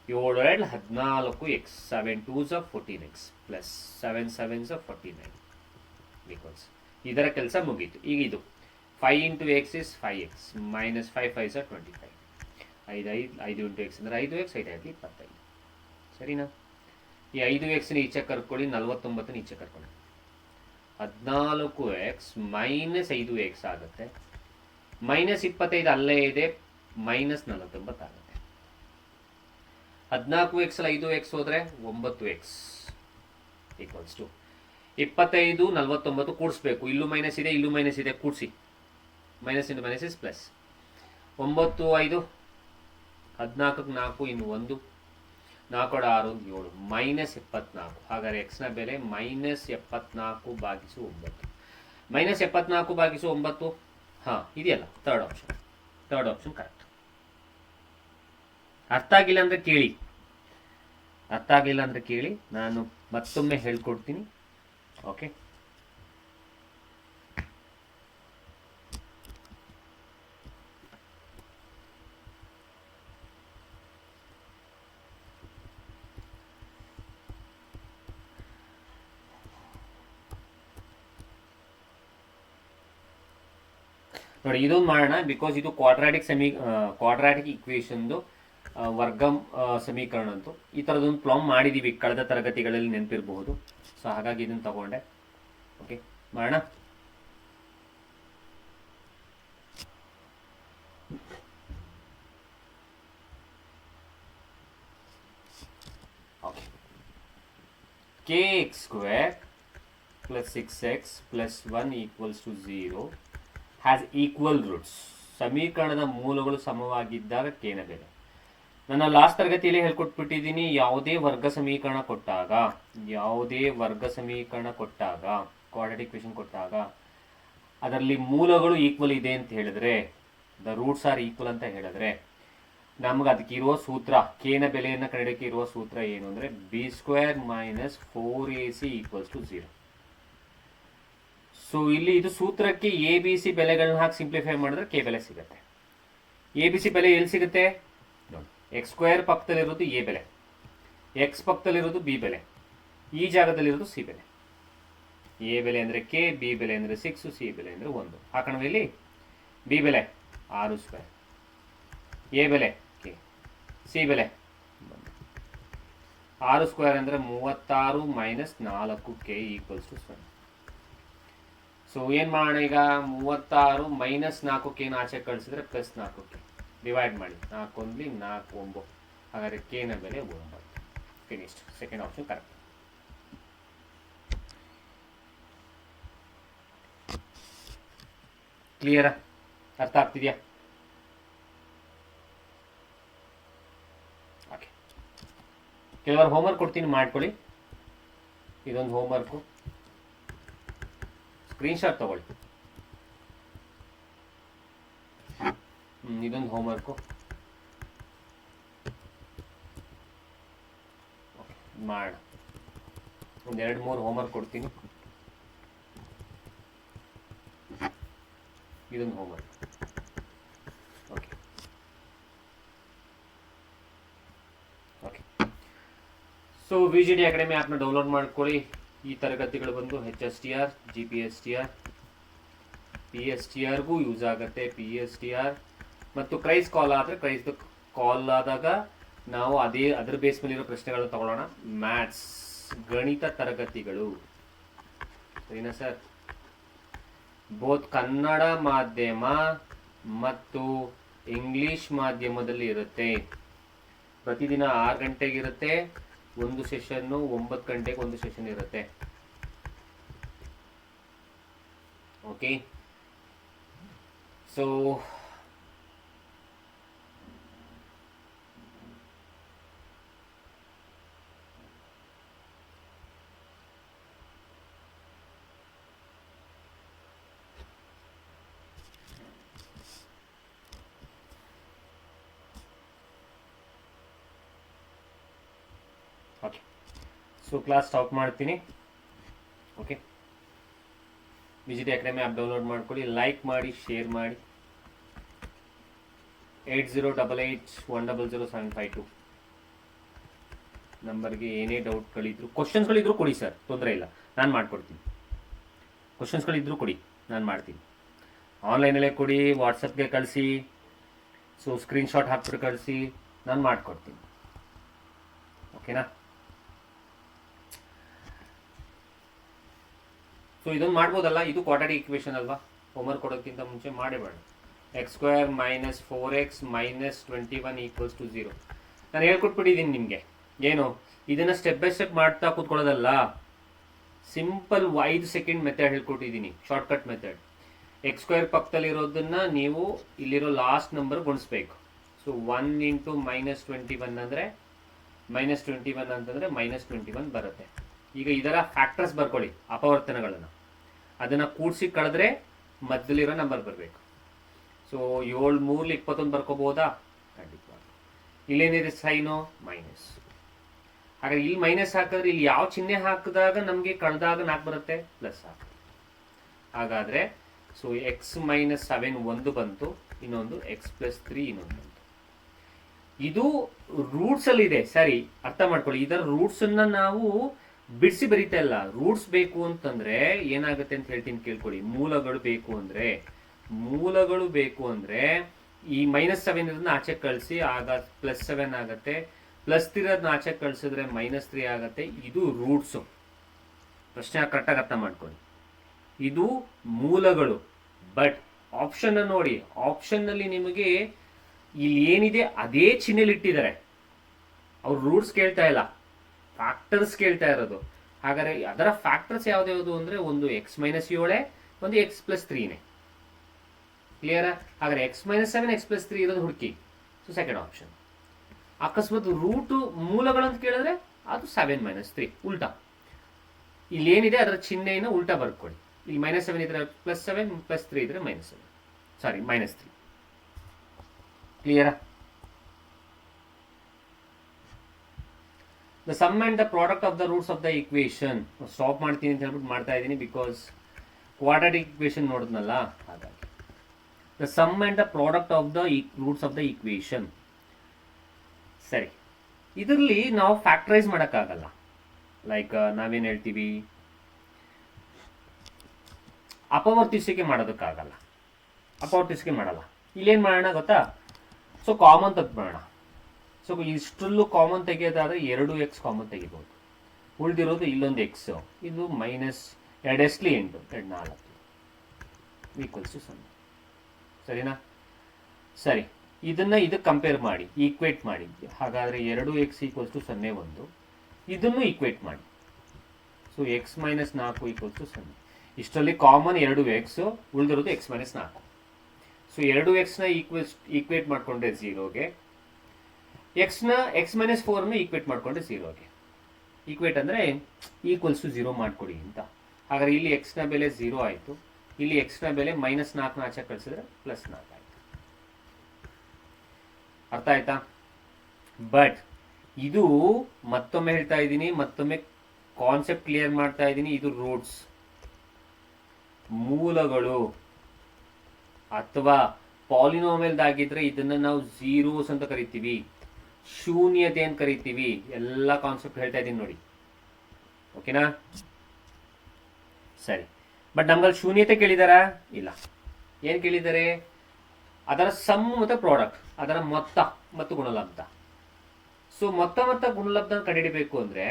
7 2 14x, 7 2s 14x + 7 7s 49 equals. ಇದರ ಕೆಲಸ ಮುಗೀತು. ಈಗ ಇದು 5 × x is 5x - 5 5s 25. 5 × x ಅಂದರೆ 5x, 5 5 25. ಸರಿನಾ? ಈ 5x ಈಚೆ ಕರ್ಕೊಳ್ಳಿ, 49 ಈಚೆ ಕರ್ಕೊಳ್ಳಿ. 14x - 5x ಆಗುತ್ತೆ. -25 ಅಲ್ಲೇ ಇದೆ, -49 ಆಗುತ್ತೆ. 14x 5x ಹೋದರೆ 9x = 25 49 ಕೂಡಿಸ್ಬೇಕು. ಇಲ್ಲೂ ಮೈನಸ್ ಇದೆ, ಇಲ್ಲೂ ಮೈನಸ್ ಇದೆ, ಕೂಡಿಸಿ. -× -+. 9 5 14 4 ಇನ್ನು 1 4 6 7 -74. ಹಾಗಾದರೆ ಎಕ್ಸ್ನ ಬೆಲೆ -74/9. -74/9 ಹಾಂ ಇದೆಯಲ್ಲ, ಥರ್ಡ್ ಆಪ್ಷನ್ ಕರೆಕ್ಟ್. ಅರ್ಥ ಆಗಿಲ್ಲ ಅಂದರೆ ಕೇಳಿ, ನಾನು ಮತ್ತೊಮ್ಮೆ ಹೇಳ್ಕೊಡ್ತೀನಿ. ಓಕೆ, ನೋಡಿ ಇದೊಂದು ಮಾಡೋಣ. ಬಿಕಾಸ್ ಇದು ಕ್ವಾಡ್ರಾಟಿಕ್ ಇಕ್ವೇಷನ್ದು ವರ್ಗ ಸಮೀಕರಣ ಅಂತೂ ಈ ಥರದೊಂದು ಪ್ರಾಬ್ಲಮ್ ಮಾಡಿದ್ದೀವಿ ಕಳೆದ ತರಗತಿಗಳಲ್ಲಿ, ನೆನಪಿರಬಹುದು. ಸೊ ಹಾಗಾಗಿ ಇದನ್ನು ತಗೊಂಡೆ. ಓಕೆ, ಮಾಡೋಣ. Okay, kx² + 6x + 1 = 0 has equal roots. ಸಮೀಕರಣದ ಮೂಲಗಳು ಸಮವಾಗಿದ್ದಾಗ ಕೇನ ಬೆಲೆ. ನನ್ನ ಲಾಸ್ಟ್ ತರಗತಿಯಲ್ಲಿ ಹೇಳ್ಕೊಟ್ಬಿಟ್ಟಿದ್ದೀನಿ, ಯಾವುದೇ ವರ್ಗ ಸಮೀಕರಣ ಕೊಟ್ಟಾಗ ಕ್ವಾಡ್ರಾಟಿಕ್ ಇಕ್ವೇಷನ್ ಕೊಟ್ಟಾಗ ಅದರಲ್ಲಿ ಮೂಲಗಳು ಈಕ್ವಲ್ ಇದೆ ಅಂತ ಹೇಳಿದ್ರೆ, ದ ರೂಟ್ಸ್ ಆರ್ ಈಕ್ವಲ್ ಅಂತ ಹೇಳಿದ್ರೆ, ನಮ್ಗೆ ಅದಕ್ಕೆ ಇರುವ ಸೂತ್ರ, ಕೇನ ಬೆಲೆಯನ್ನು ಕಂಡುಹಿಡಿಯಕ್ಕೆ ಇರುವ ಸೂತ್ರ ಏನು ಅಂದರೆ b² - 4ac = 0. ಸೊ ಇಲ್ಲಿ ಇದು ಸೂತ್ರಕ್ಕೆ ABC ಬೆಲೆಗಳನ್ನ ಹಾಕಿ ಸಿಂಪ್ಲಿಫೈ ಮಾಡಿದ್ರೆ ಕೆ ಬೆಲೆ ಸಿಗುತ್ತೆ. ABC ಬೆಲೆ ಎಲ್ಲಿ ಸಿಗುತ್ತೆ ನೋಡಿ, x² ಪಕ್ಕದಲ್ಲಿರೋದು A ಬೆಲೆ, x ಪಕ್ಕದಲ್ಲಿರೋದು B ಬೆಲೆ, ಈ ಜಾಗದಲ್ಲಿರೋದು C ಬೆಲೆ. A ಬೆಲೆ ಅಂದರೆ K, B ಬೆಲೆ ಅಂದರೆ 6, C ಬೆಲೆ ಅಂದರೆ 1. ಹಾಕೋಣ ಇಲ್ಲಿ. B ಬೆಲೆ 6², A ಬೆಲೆ K, C ಬೆಲೆ 6² ಅಂದರೆ 36 - 4k = 0. ಸೊ ಏನು ಮಾಡೋಣ ಈಗ, 36 - 4k ಆಚೆ ಕಳಿಸಿದ್ರೆ +4k ಡಿವೈಡ್ ಮಾಡಿ. 4 1 4 9. ಹಾಗಾದರೆ ಕೇನ ಬೆಲೆ 9. ಫಿನಿಶ್ಡ್. Second option correct. ಕ್ಲಿಯರಾ? ಅರ್ಥ ಆಗ್ತಿದೆಯಾ? ಓಕೆ, ಕೆಲವರು ಹೋಮ್ವರ್ಕ್ ಕೊಡ್ತೀನಿ ಮಾಡ್ಕೊಳ್ಳಿ. ಇದೊಂದು ಹೋಮ್ವರ್ಕು, ಸ್ಕ್ರೀನ್ಶಾಟ್ ತಗೊಳ್ಳಿ. ಇದೊಂದು ಹೋಮ್ವರ್ಕು ಮಾಡ. ಒಂದು 2-3 ಹೋಮ್ವರ್ಕ್ ಕೊಡ್ತೀನಿ. ಇದೊಂದು homework. Okay okay. So VGD academy ಆ್ಯಪ್ನ ಡೌನ್ಲೋಡ್ ಮಾಡ್ಕೊಳ್ಳಿ. ಈ ತರಗತಿಗಳು ಬಂದು HSTR, GPSTR, PSTRಗೂ ಯೂಸ್ ಆಗುತ್ತೆ. PSTR ಮತ್ತು ಕ್ರೈಸ್ ಕಾಲ್ ಆದರೆ ಕ್ರೈಸ್ ಕಾಲ್ ಆದಾಗ ನಾವು ಅದ್ರ ಬೇಸ್ ಮೇಲಿರೋ ಪ್ರಶ್ನೆಗಳನ್ನ ತಗೊಳ್ಳೋಣ. ಮ್ಯಾಥ್ಸ್, ಗಣಿತ ತರಗತಿಗಳು, ಸರಿನಾ ಸರ್? ಬೋತ್ ಕನ್ನಡ ಮಾಧ್ಯಮ ಮತ್ತು ಇಂಗ್ಲಿಷ್ ಮಾಧ್ಯಮದಲ್ಲಿ ಇರುತ್ತೆ. ಪ್ರತಿದಿನ 6 ಗಂಟೆಗೆ ಇರುತ್ತೆ ಒಂದು ಸೆಷನ್ನು, 9 ಗಂಟೆಗೆ ಒಂದು ಸೆಷನ್ ಇರುತ್ತೆ. Okay, so okay, so class stop ಮಾಡ್ತೀನಿ. Okay, VGD academy app download ಮಾಡ್ಕೊಳ್ಳಿ, ಲೈಕ್ ಮಾಡಿ, ಶೇರ್ ಮಾಡಿ. 8088100752 ನಂಬರ್ಗೆ ಏನೇ ಡೌಟ್ಗಳಿದ್ರು, ಕ್ವಶನ್ಸ್ಗಳಿದ್ರು ಕೊಡಿ ಸರ್, ತೊಂದರೆ ಇಲ್ಲ, ನಾನು ಮಾಡ್ಕೊಡ್ತೀನಿ. ಕ್ವಶನ್ಸ್ಗಳಿದ್ರು ಕೊಡಿ, ನಾನು ಮಾಡ್ತೀನಿ. ಆನ್ಲೈನಲ್ಲೇ ಕೊಡಿ, ವಾಟ್ಸಪ್ಗೆ ಕಳಿಸಿ, ಸೊ ಸ್ಕ್ರೀನ್ಶಾಟ್ ಹಾಕ್ಬಿಟ್ಟು ಕಳಿಸಿ, ನಾನು ಮಾಡ್ಕೊಡ್ತೀನಿ. ಓಕೆನಾ? ಸೊ ಇದೊಂದು ಮಾಡ್ಬೋದಲ್ಲ, ಇದು ಕ್ವಾಡ್ರಾಟಿಕ್ ಈಕ್ವೇಷನ್ ಅಲ್ವಾ? ಹೋಮ್ವರ್ಕ್ ಕೊಡೋಕ್ಕಿಂತ ಮುಂಚೆ ಮಾಡೇಬೇಡ. x² - 4x - 21 = 0. ನಾನು ಹೇಳ್ಕೊಟ್ಬಿಟ್ಟಿದ್ದೀನಿ ನಿಮಗೆ. ಏನು ಇದನ್ನು ಸ್ಟೆಪ್ ಬೈ ಸ್ಟೆಪ್ ಮಾಡ್ತಾ ಕೂತ್ಕೊಳ್ಳೋದಲ್ಲ, ಸಿಂಪಲ್ 5 ಸೆಕೆಂಡ್ ಮೆಥಡ್ ಹೇಳ್ಕೊಟ್ಟಿದ್ದೀನಿ, ಶಾರ್ಟ್ಕಟ್ ಮೆಥಡ್. x² ಪಕ್ಕದಲ್ಲಿರೋದನ್ನ ನೀವು ಇಲ್ಲಿರೋ ಲಾಸ್ಟ್ ನಂಬರ್ ಗುಣಿಸ್ಬೇಕು. ಸೊ 1 × -21 ಅಂದರೆ -21 ಅಂತಂದರೆ -21 ಬರುತ್ತೆ. ಈಗ ಇದರ ಫ್ಯಾಕ್ಟರ್ಸ್ ಬರ್ಕೊಳ್ಳಿ, ಅಪವರ್ತನಗಳನ್ನು. ಅದನ್ನು ಕೂಡಿಸಿ ಕಳೆದ್ರೆ ಮಧ್ಯದಲ್ಲಿರೋ ನಂಬರ್ ಬರಬೇಕು. ಸೊ 7 × 3 = 21 ಬರ್ಕೋಬೋದಾ? ಖಂಡಿತವಾಗಿ. ಇಲ್ಲೇನಿದೆ ಸೈನು? ಮೈನಸ್. ಹಾಗಾದ್ರೆ ಇಲ್ಲಿ ಮೈನಸ್ ಹಾಕಿದ್ರೆ ಇಲ್ಲಿ ಯಾವ ಚಿಹ್ನೆ ಹಾಕಿದಾಗ ನಮಗೆ ಕಳೆದಾಗ 4 ಬರುತ್ತೆ? ಪ್ಲಸ್ ಹಾಕಿ. ಹಾಗಾದರೆ ಸೊ x - 7 ಒಂದು ಬಂತು, ಇನ್ನೊಂದು x + 3 ಇನ್ನೊಂದು ಬಂತು. ಇದು ರೂಟ್ಸ್ ಅಲ್ಲಿ ಇದೆ, ಸರಿ, ಅರ್ಥ ಮಾಡ್ಕೊಳ್ಳಿ. ಇದರ ರೂಟ್ಸ್ ಅನ್ನ ನಾವು ಬಿಡಿಸಿ ಬರೀತಾ ಇಲ್ಲ. ರೂಟ್ಸ್ ಬೇಕು ಅಂತಂದ್ರೆ ಏನಾಗುತ್ತೆ ಅಂತ ಹೇಳ್ತೀನಿ, ಕೇಳ್ಕೊಳ್ಳಿ. ಮೂಲಗಳು ಬೇಕು ಅಂದ್ರೆ ಈ -7 ಇರೋದನ್ನ ಆಚೆ ಕಳಿಸಿ, ಆಗ +7 ಆಗುತ್ತೆ. +3 ಇರೋದನ್ನ ಆಚೆ ಕಳಿಸಿದ್ರೆ -3 ಆಗುತ್ತೆ. ಇದು ರೂಟ್ಸು. ಪ್ರಶ್ನೆ ಕರೆಕ್ಟಾಗಿ ಅರ್ಥ ಮಾಡ್ಕೊಳ್ಳಿ. ಇದು ಮೂಲಗಳು. ಬಟ್ ಆಪ್ಷನ್ ನೋಡಿ, ಆಪ್ಷನ್ ನಲ್ಲಿ ನಿಮಗೆ ಇಲ್ಲಿ ಏನಿದೆ ಅದೇ ಚಿಹ್ನೆಲಿ ಇಟ್ಟಿದ್ದಾರೆ. ಅವ್ರು ರೂಟ್ಸ್ ಕೇಳ್ತಾ ಇಲ್ಲ, ಫ್ಯಾಕ್ಟರ್ಸ್ ಕೇಳ್ತಾ ಇರೋದು. ಹಾಗಾದ್ರೆ ಅದರ ಫ್ಯಾಕ್ಟರ್ಸ್ ಯಾವ್ದು ಅಂದ್ರೆ ಒಂದು x - 7, ಒಂದು x + 3ನೇ. ಕ್ಲಿಯರಾ? ಹಾಗಾದ್ರೆ x - 7 x + 3 ಇರೋದು ಹುಡುಕಿ. So second option. ಅಕಸ್ಮಾತ್ ರೂಟ್ ಮೂಲಗಳು ಅಂತ ಕೇಳಿದ್ರೆ ಅದು 7 - 3 ಉಲ್ಟಾ. ಇಲ್ಲಿ ಏನಿದೆ ಅದರ ಚಿಹ್ನೆಯನ್ನು ಉಲ್ಟಾ ಬರ್ಕೊಳ್ಳಿ. ಇಲ್ಲಿ -7 ಇದ್ರೆ +7, +3 ಇದ್ರೆ -7, ಸಾರಿ -3. ಕ್ಲಿಯರಾ? The sum and the product of the roots of the equation. Stop ಮಾಡ್ತೀನಿ ಅಂತ ಹೇಳ್ಬಿಟ್ಟು ಮಾಡ್ತಾ ಇದ್ದೀನಿ, ಬಿಕಾಸ್ ಕ್ವಾಡ್ರಾಟಿಕ್ ಈಕ್ವೇಷನ್ ನೋಡಿದ್ನಲ್ಲ, ಹಾಗಾಗಿ. The sum and the product of the roots of the equation. ಸರಿ, ಇದರಲ್ಲಿ ನಾವು ಫ್ಯಾಕ್ಟರೈಸ್ ಮಾಡೋಕ್ಕಾಗಲ್ಲ. ಲೈಕ್ ನಾವೇನು ಹೇಳ್ತೀವಿ, ಅಪವರ್ತಿಸಿಕೆ ಮಾಡೋದಕ್ಕಾಗಲ್ಲ, ಅಪವರ್ತಿಸಿಕೆ ಮಾಡಲ್ಲ. ಇಲ್ಲೇನು ಮಾಡೋಣ ಗೊತ್ತಾ? ಸೊ ಕಾಮನ್ ತೆಗೆದ್ಬಿಡೋಣ. ಸೊ ಇಷ್ಟರಲ್ಲೂ ಕಾಮನ್ ತೆಗೆಯೋದಾದ್ರೆ 2x ಕಾಮನ್ ತೆಗಿಬೋದು. ಉಳಿದಿರೋದು ಇಲ್ಲೊಂದು x, ಇದು -2 × 8 = 0. ಸರಿನಾ? ಸರಿ, ಇದನ್ನ ಇದಕ್ಕೆ ಕಂಪೇರ್ ಮಾಡಿ, ಈಕ್ವೇಟ್ ಮಾಡಿ. ಹಾಗಾದ್ರೆ 2x = 0 ಒಂದು, ಇದನ್ನು ಈಕ್ವೇಟ್ ಮಾಡಿ. So x minus 4 equals to 0. ಇಷ್ಟರಲ್ಲಿ ಕಾಮನ್ 2x, ಉಳಿದಿರೋದು x ಮೈನಸ್ 4. ಸೊ 2xನ ಈಕ್ವೇಟ್ ಮಾಡಿಕೊಂಡ್ರೆ 0ಗೆ, ಎಕ್ಸ್ ಮೈನಸ್ 4ನ ಈಕ್ವೇಟ್ ಮಾಡಿಕೊಂಡ್ರೆ 0ಗೆ. ಈಕ್ವೇಟ್ ಅಂದರೆ ಈಕ್ವಲ್ಸ್ ಟು 0 ಮಾಡಿಕೊಡಿ ಅಂತ. ಹಾಗಾದ್ರೆ ಇಲ್ಲಿ ಎಕ್ಸ್ನ ಬೆಲೆ 0 ಆಯಿತು, ಇಲ್ಲಿ ಎಕ್ಸ್ನ ಬೆಲೆ -4ನ ಆಚೆ ಕಳಿಸಿದ್ರೆ +4 ಆಯಿತು. ಅರ್ಥ ಆಯ್ತಾ? ಬಟ್ ಇದು ಮತ್ತೊಮ್ಮೆ ಹೇಳ್ತಾ ಇದ್ದೀನಿ, ಮತ್ತೊಮ್ಮೆ ಕಾನ್ಸೆಪ್ಟ್ ಕ್ಲಿಯರ್ ಮಾಡ್ತಾ ಇದ್ದೀನಿ. ಇದು ರೂಟ್ಸ್, ಮೂಲಗಳು ಅಥವಾ ಪಾಲಿನೋಮಿಯಲ್ದಾಗಿದ್ರೆ ಇದನ್ನ ನಾವು ಝೀರೋಸ್ ಅಂತ ಕರಿತೀವಿ, ಶೂನ್ಯತೆ ಅಂತ ಕರಿತೀವಿ. ಎಲ್ಲ ಕಾನ್ಸೆಪ್ಟ್ ಹೇಳ್ತಾ ಇದ್ದೀನಿ ನೋಡಿ, ಓಕೆನಾ? ಸರಿ. ಬಟ್ ನಮ್ಗಲ್ಲಿ ಶೂನ್ಯತೆ ಕೇಳಿದಾರಾ? ಇಲ್ಲ. ಏನು ಕೇಳಿದ್ದಾರೆ? ಅದರ ಸಮ್ ಮತ್ತು ಪ್ರಾಡಕ್ಟ್, ಅದರ ಮೊತ್ತ ಮತ್ತು ಗುಣಲಬ್ಧ. ಸೊ ಮೊತ್ತ ಮತ್ತು ಗುಣಲಬ್ಧ ಕಂಡುಹಿಡಿಬೇಕು ಅಂದರೆ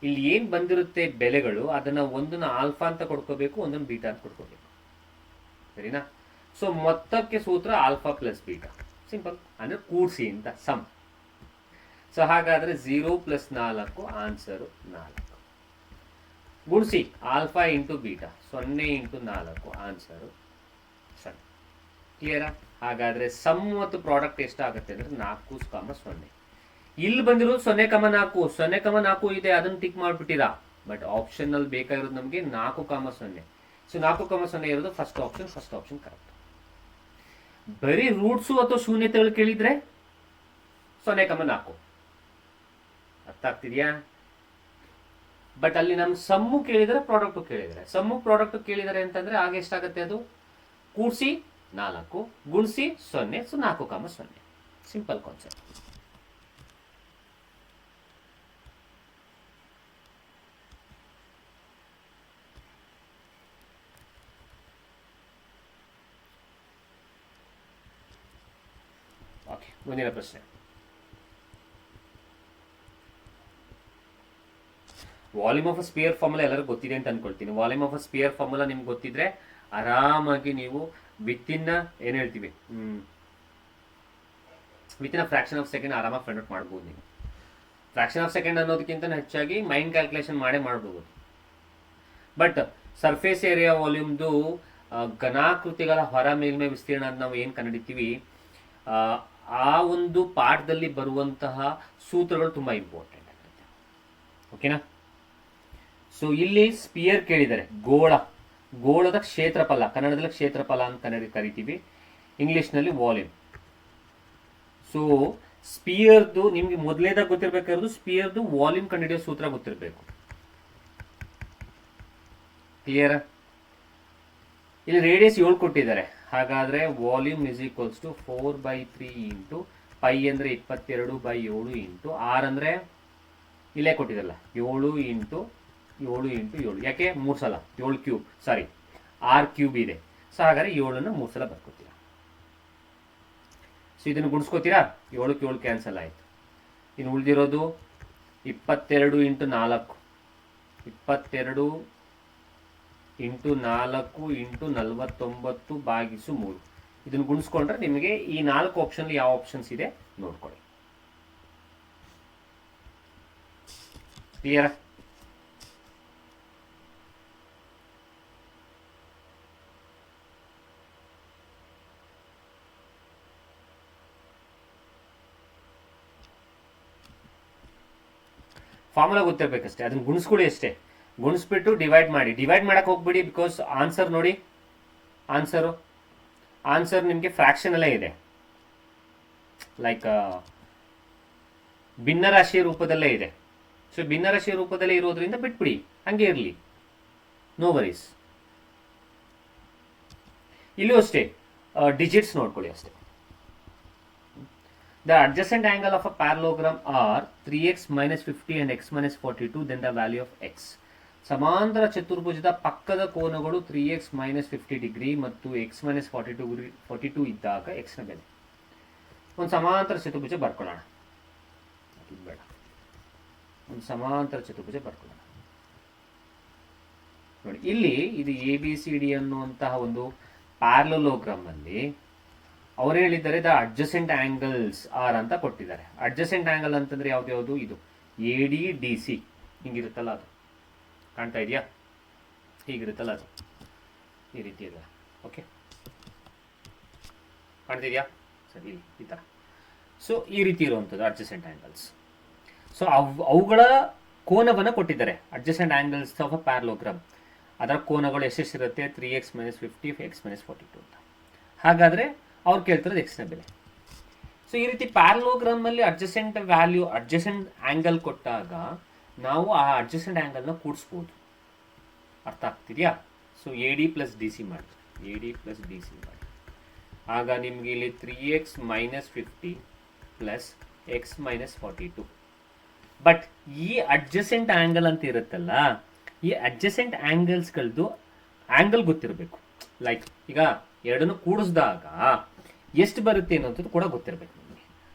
ಇಲ್ಲಿ ಏನು ಬಂದಿರುತ್ತೆ ಬೆಲೆಗಳು, ಅದನ್ನು ಒಂದನ್ನು ಆಲ್ಫಾ ಅಂತ ಕೊಡ್ಕೋಬೇಕು, ಒಂದನ್ನು ಬೀಟಾ ಅಂತ ಕೊಡ್ಕೋಬೇಕು. ಸರಿನಾ? ಸೊ ಮೊತ್ತಕ್ಕೆ ಸೂತ್ರ ಆಲ್ಫಾ ಪ್ಲಸ್ ಬೀಟಾ, ಸಿಂಪಲ್. ಅಂದರೆ ಕೂಡಿಸಿ ಅಂತ, ಸಮ್. ಸೊ ಹಾಗಾದರೆ 0 + 4 ಆನ್ಸರು 4. ಗುಣಿಸಿ ಆಲ್ಫಾ ಇಂಟು ಬೀಟಾ, 0 × 4 ಆನ್ಸರು 0. ಕ್ಲಿಯರಾ? ಹಾಗಾದರೆ ಸಮ್ ಮತ್ತು ಪ್ರಾಡಕ್ಟ್ ಎಷ್ಟಾಗುತ್ತೆ ಅಂದರೆ 4, 0. ಇಲ್ಲಿ ಬಂದಿರೋದು 0,4. 0,4 ಇದೆ, ಅದನ್ನು ಟಿಕ್ ಮಾಡಿಬಿಟ್ಟಿರಾ. ಬಟ್ ಆಪ್ಷನ್ನಲ್ಲಿ ಬೇಕಾಗಿರೋದು ನಮಗೆ 4, 0. ಸೊ 4, 0 ಇರೋದು ಫಸ್ಟ್ ಆಪ್ಷನ್ ಕರೆಕ್ಟ್. ಬರೀ ರೂಟ್ಸು ಅಥವಾ ಶೂನ್ಯತೆಗಳು ಕೇಳಿದ್ರೆ 0,4. ಅರ್ಥ ಆಗ್ತಿದೆಯಾ? ಬಟ್ ಅಲ್ಲಿ ನಮ್ಮ ಸಮ್ಮು ಕೇಳಿದರೆ, ಪ್ರಾಡಕ್ಟು ಕೇಳಿದರೆ, ಸಮ್ಮು ಪ್ರಾಡಕ್ಟು ಕೇಳಿದರೆ ಅಂತಂದ್ರೆ ಆಗ ಎಷ್ಟಾಗುತ್ತೆ? ಅದು ಕೂಡಿಸಿ 4 ಗುಣಿಸಿ 0, ಸೊ 4, 0. Simple concept. ಓಕೆ, ಮುಂದಿನ ಪ್ರಶ್ನೆ. Volume of a sphere formula ಎಲ್ಲರಿಗೂ ಗೊತ್ತಿದೆ ಅಂತ ಅನ್ಕೊಳ್ತೀನಿ. Volume of a sphere formula ನಿಮ್ಗೆ ಗೊತ್ತಿದ್ರೆ ಆರಾಮಾಗಿ ನೀವು ವಿತಿನ್ ಏನು ಹೇಳ್ತೀವಿ, within a fraction of second ಆರಾಮಾಗಿ ಫೈಂಡ್ ಔಟ್ ಮಾಡ್ಬೋದು. ನೀವು ಫ್ರಾಕ್ಷನ್ ಆಫ್ ಸೆಕೆಂಡ್ ಅನ್ನೋದಕ್ಕಿಂತ ಹೆಚ್ಚಾಗಿ ಮೈಂಡ್ ಕ್ಯಾಲ್ಕುಲೇಷನ್ ಮಾಡ್ಬೋದು. ಬಟ್ ಸರ್ಫೇಸ್ ಏರಿಯಾ ವಾಲ್ಯೂಮ್ದು ಘನಾಕೃತಿಗಳ ಹೊರ ಮೇಲ್ಮೈ ವಿಸ್ತೀರ್ಣ ಅಂತ ನಾವು ಏನು ಕಂಡುಹಿಡಿತೀವಿ, ಆ ಒಂದು ಪಾಠದಲ್ಲಿ ಬರುವಂತಹ ಸೂತ್ರಗಳು ತುಂಬ ಇಂಪಾರ್ಟೆಂಟ್ ಆಗುತ್ತೆ. ಓಕೆನಾ? ಸೊ ಇಲ್ಲಿ ಸ್ಪಿಯರ್ ಕೇಳಿದ್ದಾರೆ, ಗೋಳದ ಕ್ಷೇತ್ರಫಲ, ಕನ್ನಡದಲ್ಲಿ ಕ್ಷೇತ್ರಫಲ ಅಂತ ಕರಿತೀವಿ, ಇಂಗ್ಲಿಷ್ನಲ್ಲಿ ವಾಲ್ಯೂಮ್. ಸೊ ಸ್ಪಿಯರ್ದು ನಿಮ್ಗೆ ಮೊದಲೇದಾಗ ಗೊತ್ತಿರಬೇಕಾಗಿರೋದು ಸ್ಪಿಯರ್ದು ವಾಲ್ಯೂಮ್ ಕಂಡುಹಿಡಿಯೋ ಸೂತ್ರ ಗೊತ್ತಿರಬೇಕು. ಕ್ಲಿಯರ್? ಇಲ್ಲಿ ರೇಡಿಯಸ್ 7 ಕೊಟ್ಟಿದ್ದಾರೆ. ಹಾಗಾದ್ರೆ volume is equals to 4/3 into pi ಅಂದರೆ 22/7 ಇಂಟು ಆರ್ ಅಂದರೆ ಇಲ್ಲೇ ಕೊಟ್ಟಿದ್ದಲ್ಲ 7 ಇಂಟು 7. ಯಾಕೆ 3 ಸಲ 7 ಕ್ಯೂಬ್, ಸಾರಿ R³ ಇದೆ. ಸೊ ಹಾಗಾದ್ರೆ 7ನ್ನು 3 ಸಲ ಬರ್ಕೋತೀರಾ. ಸೊ ಇದನ್ನು ಗುಣಿಸ್ಕೋತೀರಾ, 7ಕ್ಕೆ 7 ಕ್ಯಾನ್ಸಲ್ ಆಯಿತು. ಇನ್ನು ಉಳಿದಿರೋದು 22 ಇಂಟು 4, 22 ಇಂಟು 4 ಇಂಟು 49/3. ಇದನ್ನು ಗುಣಿಸ್ಕೊಂಡ್ರೆ ನಿಮಗೆ ಈ 4 ಆಪ್ಷನ್ ಯಾವ ಆಪ್ಷನ್ಸ್ ಇದೆ ನೋಡ್ಕೊಳ್ಳಿ. ಕ್ಲಿಯರ್? ಫಾರ್ಮುಲಾ ಗೊತ್ತಿರಬೇಕಷ್ಟೇ, ಅದನ್ನು ಗುಣಿಸ್ಕೊಡಿ ಅಷ್ಟೇ. ಗುಣಿಸ್ಬಿಟ್ಟು ಡಿವೈಡ್ ಮಾಡಕ್ಕೆ ಹೋಗ್ಬಿಡಿ. ಬಿಕಾಸ್ ಆನ್ಸರ್ ನೋಡಿ, ಆನ್ಸರ್ ನಿಮಗೆ ಫ್ರಾಕ್ಷನಲ್ಲೇ ಇದೆ, ಲೈಕ್ ಭಿನ್ನರಾಶಿಯ ರೂಪದಲ್ಲೇ ಇದೆ. ಸೊ ಭಿನ್ನರಾಶಿಯ ರೂಪದಲ್ಲೇ ಇರೋದ್ರಿಂದ ಬಿಟ್ಬಿಡಿ, ಹಂಗೆ ಇರಲಿ, ನೋ ವರೀಸ್. ಇಲ್ಲೂ ಅಷ್ಟೇ ಡಿಜಿಟ್ಸ್ ನೋಡ್ಕೊಳ್ಳಿ ಅಷ್ಟೇ. The adjacent angle of a parallelogram are 3x minus 50 and x minus 42, then the value of x. ಸಮಾಂತರ ಚತುರ್ಭುಜದ ಪಕ್ಕದ ಕೋನಗಳು 3x minus 50 ಡಿಗ್ರಿ ಮತ್ತು x minus 42 ಇದ್ದಾಗ x ನ ಬೆಲೆ. ಒಂದು ಸಮಾಂತರ ಚತುರ್ಭುಜ ಬರ್ಕೊಳ್ಳೋಣ, ಬೇಡ, ಒಂದು ಸಮಾಂತರ ಚತುರ್ಭುಜ ಬರ್ಕೊಳ್ಳೋಣ. ನೋಡಿ ಇಲ್ಲಿ ಇದು ABCD ಅನ್ನುವಂತಹ ಒಂದು ಪ್ಯಾರಲೋಗ್ರಾಮ್ ಅಲ್ಲಿ ಅವ್ರು ಹೇಳಿದ್ದಾರೆ ದ ಅಡ್ಜಸೆಂಟ್ ಆಂಗಲ್ಸ್ ಆರ್ ಅಂತ ಕೊಟ್ಟಿದ್ದಾರೆ. ಅಡ್ಜಸೆಂಟ್ ಆಂಗಲ್ ಅಂತಂದ್ರೆ ಯಾವ್ದು? ಇದು ADDC. ಹಿಂಗಿರುತ್ತಲ್ಲ ಅದು ಕಾಣ್ತಾ ಇದೆಯಾ, ಹೀಗಿರುತ್ತಲ್ಲ ಅದು ಈ ರೀತಿ ಇದೆ. ಓಕೆ, ಕಾಣ್ತಿದೆಯಾ? ಸರಿ, ಈ ಥರ. ಸೊ ಈ ರೀತಿ ಇರುವಂಥದ್ದು ಅಡ್ಜಸೆಂಟ್ ಆ್ಯಂಗಲ್ಸ್. ಸೊ ಅವುಗಳ ಕೋನವನ್ನು ಕೊಟ್ಟಿದ್ದಾರೆ, adjacent angles of a parallelogram. ಅದರ ಕೋನಗಳು ಎಷ್ಟೆಷ್ಟಿರುತ್ತೆ, 3x - 50 x - 42 ಅಂತ. ಹಾಗಾದರೆ ಅವ್ರು ಕೇಳ್ತಿರೋದು ಎಕ್ಸ್ನ ಬೆಲೆ. ಸೊ ಈ ರೀತಿ ಪ್ಯಾರಲೋಗ್ರಾಮಲ್ಲಿ ಅಡ್ಜಸೆಂಟ್ ವ್ಯಾಲ್ಯೂ, ಅಡ್ಜಸೆಂಟ್ ಆ್ಯಂಗಲ್ ಕೊಟ್ಟಾಗ ನಾವು ಆ ಅಡ್ಜಸೆಂಟ್ ಆ್ಯಂಗಲ್ನ ಕೂಡಿಸ್ಬೋದು. ಅರ್ಥ ಆಗ್ತಿದೆಯಾ? ಸೊ AD + DC ಮಾಡಿ, AD + DC ಮಾಡಿ. ಆಗ ನಿಮಗೆ ಇಲ್ಲಿ 3x - 50 + x - 42. ಬಟ್ ಈ ಅಡ್ಜಸೆಂಟ್ ಆ್ಯಂಗಲ್ ಅಂತ ಇರುತ್ತಲ್ಲ, ಈ ಅಡ್ಜಸೆಂಟ್ ಆ್ಯಂಗಲ್ಸ್ಗಳದ್ದು ಆ್ಯಂಗಲ್ ಗೊತ್ತಿರಬೇಕು. ಲೈಕ್ ಈಗ ಎರಡನ್ನು ಕೂಡಿಸಿದಾಗ ಎಷ್ಟು ಬರುತ್ತೆ ಅನ್ನೋಂಥದ್ದು ಕೂಡ ಗೊತ್ತಿರಬೇಕು ನಿಮಗೆ.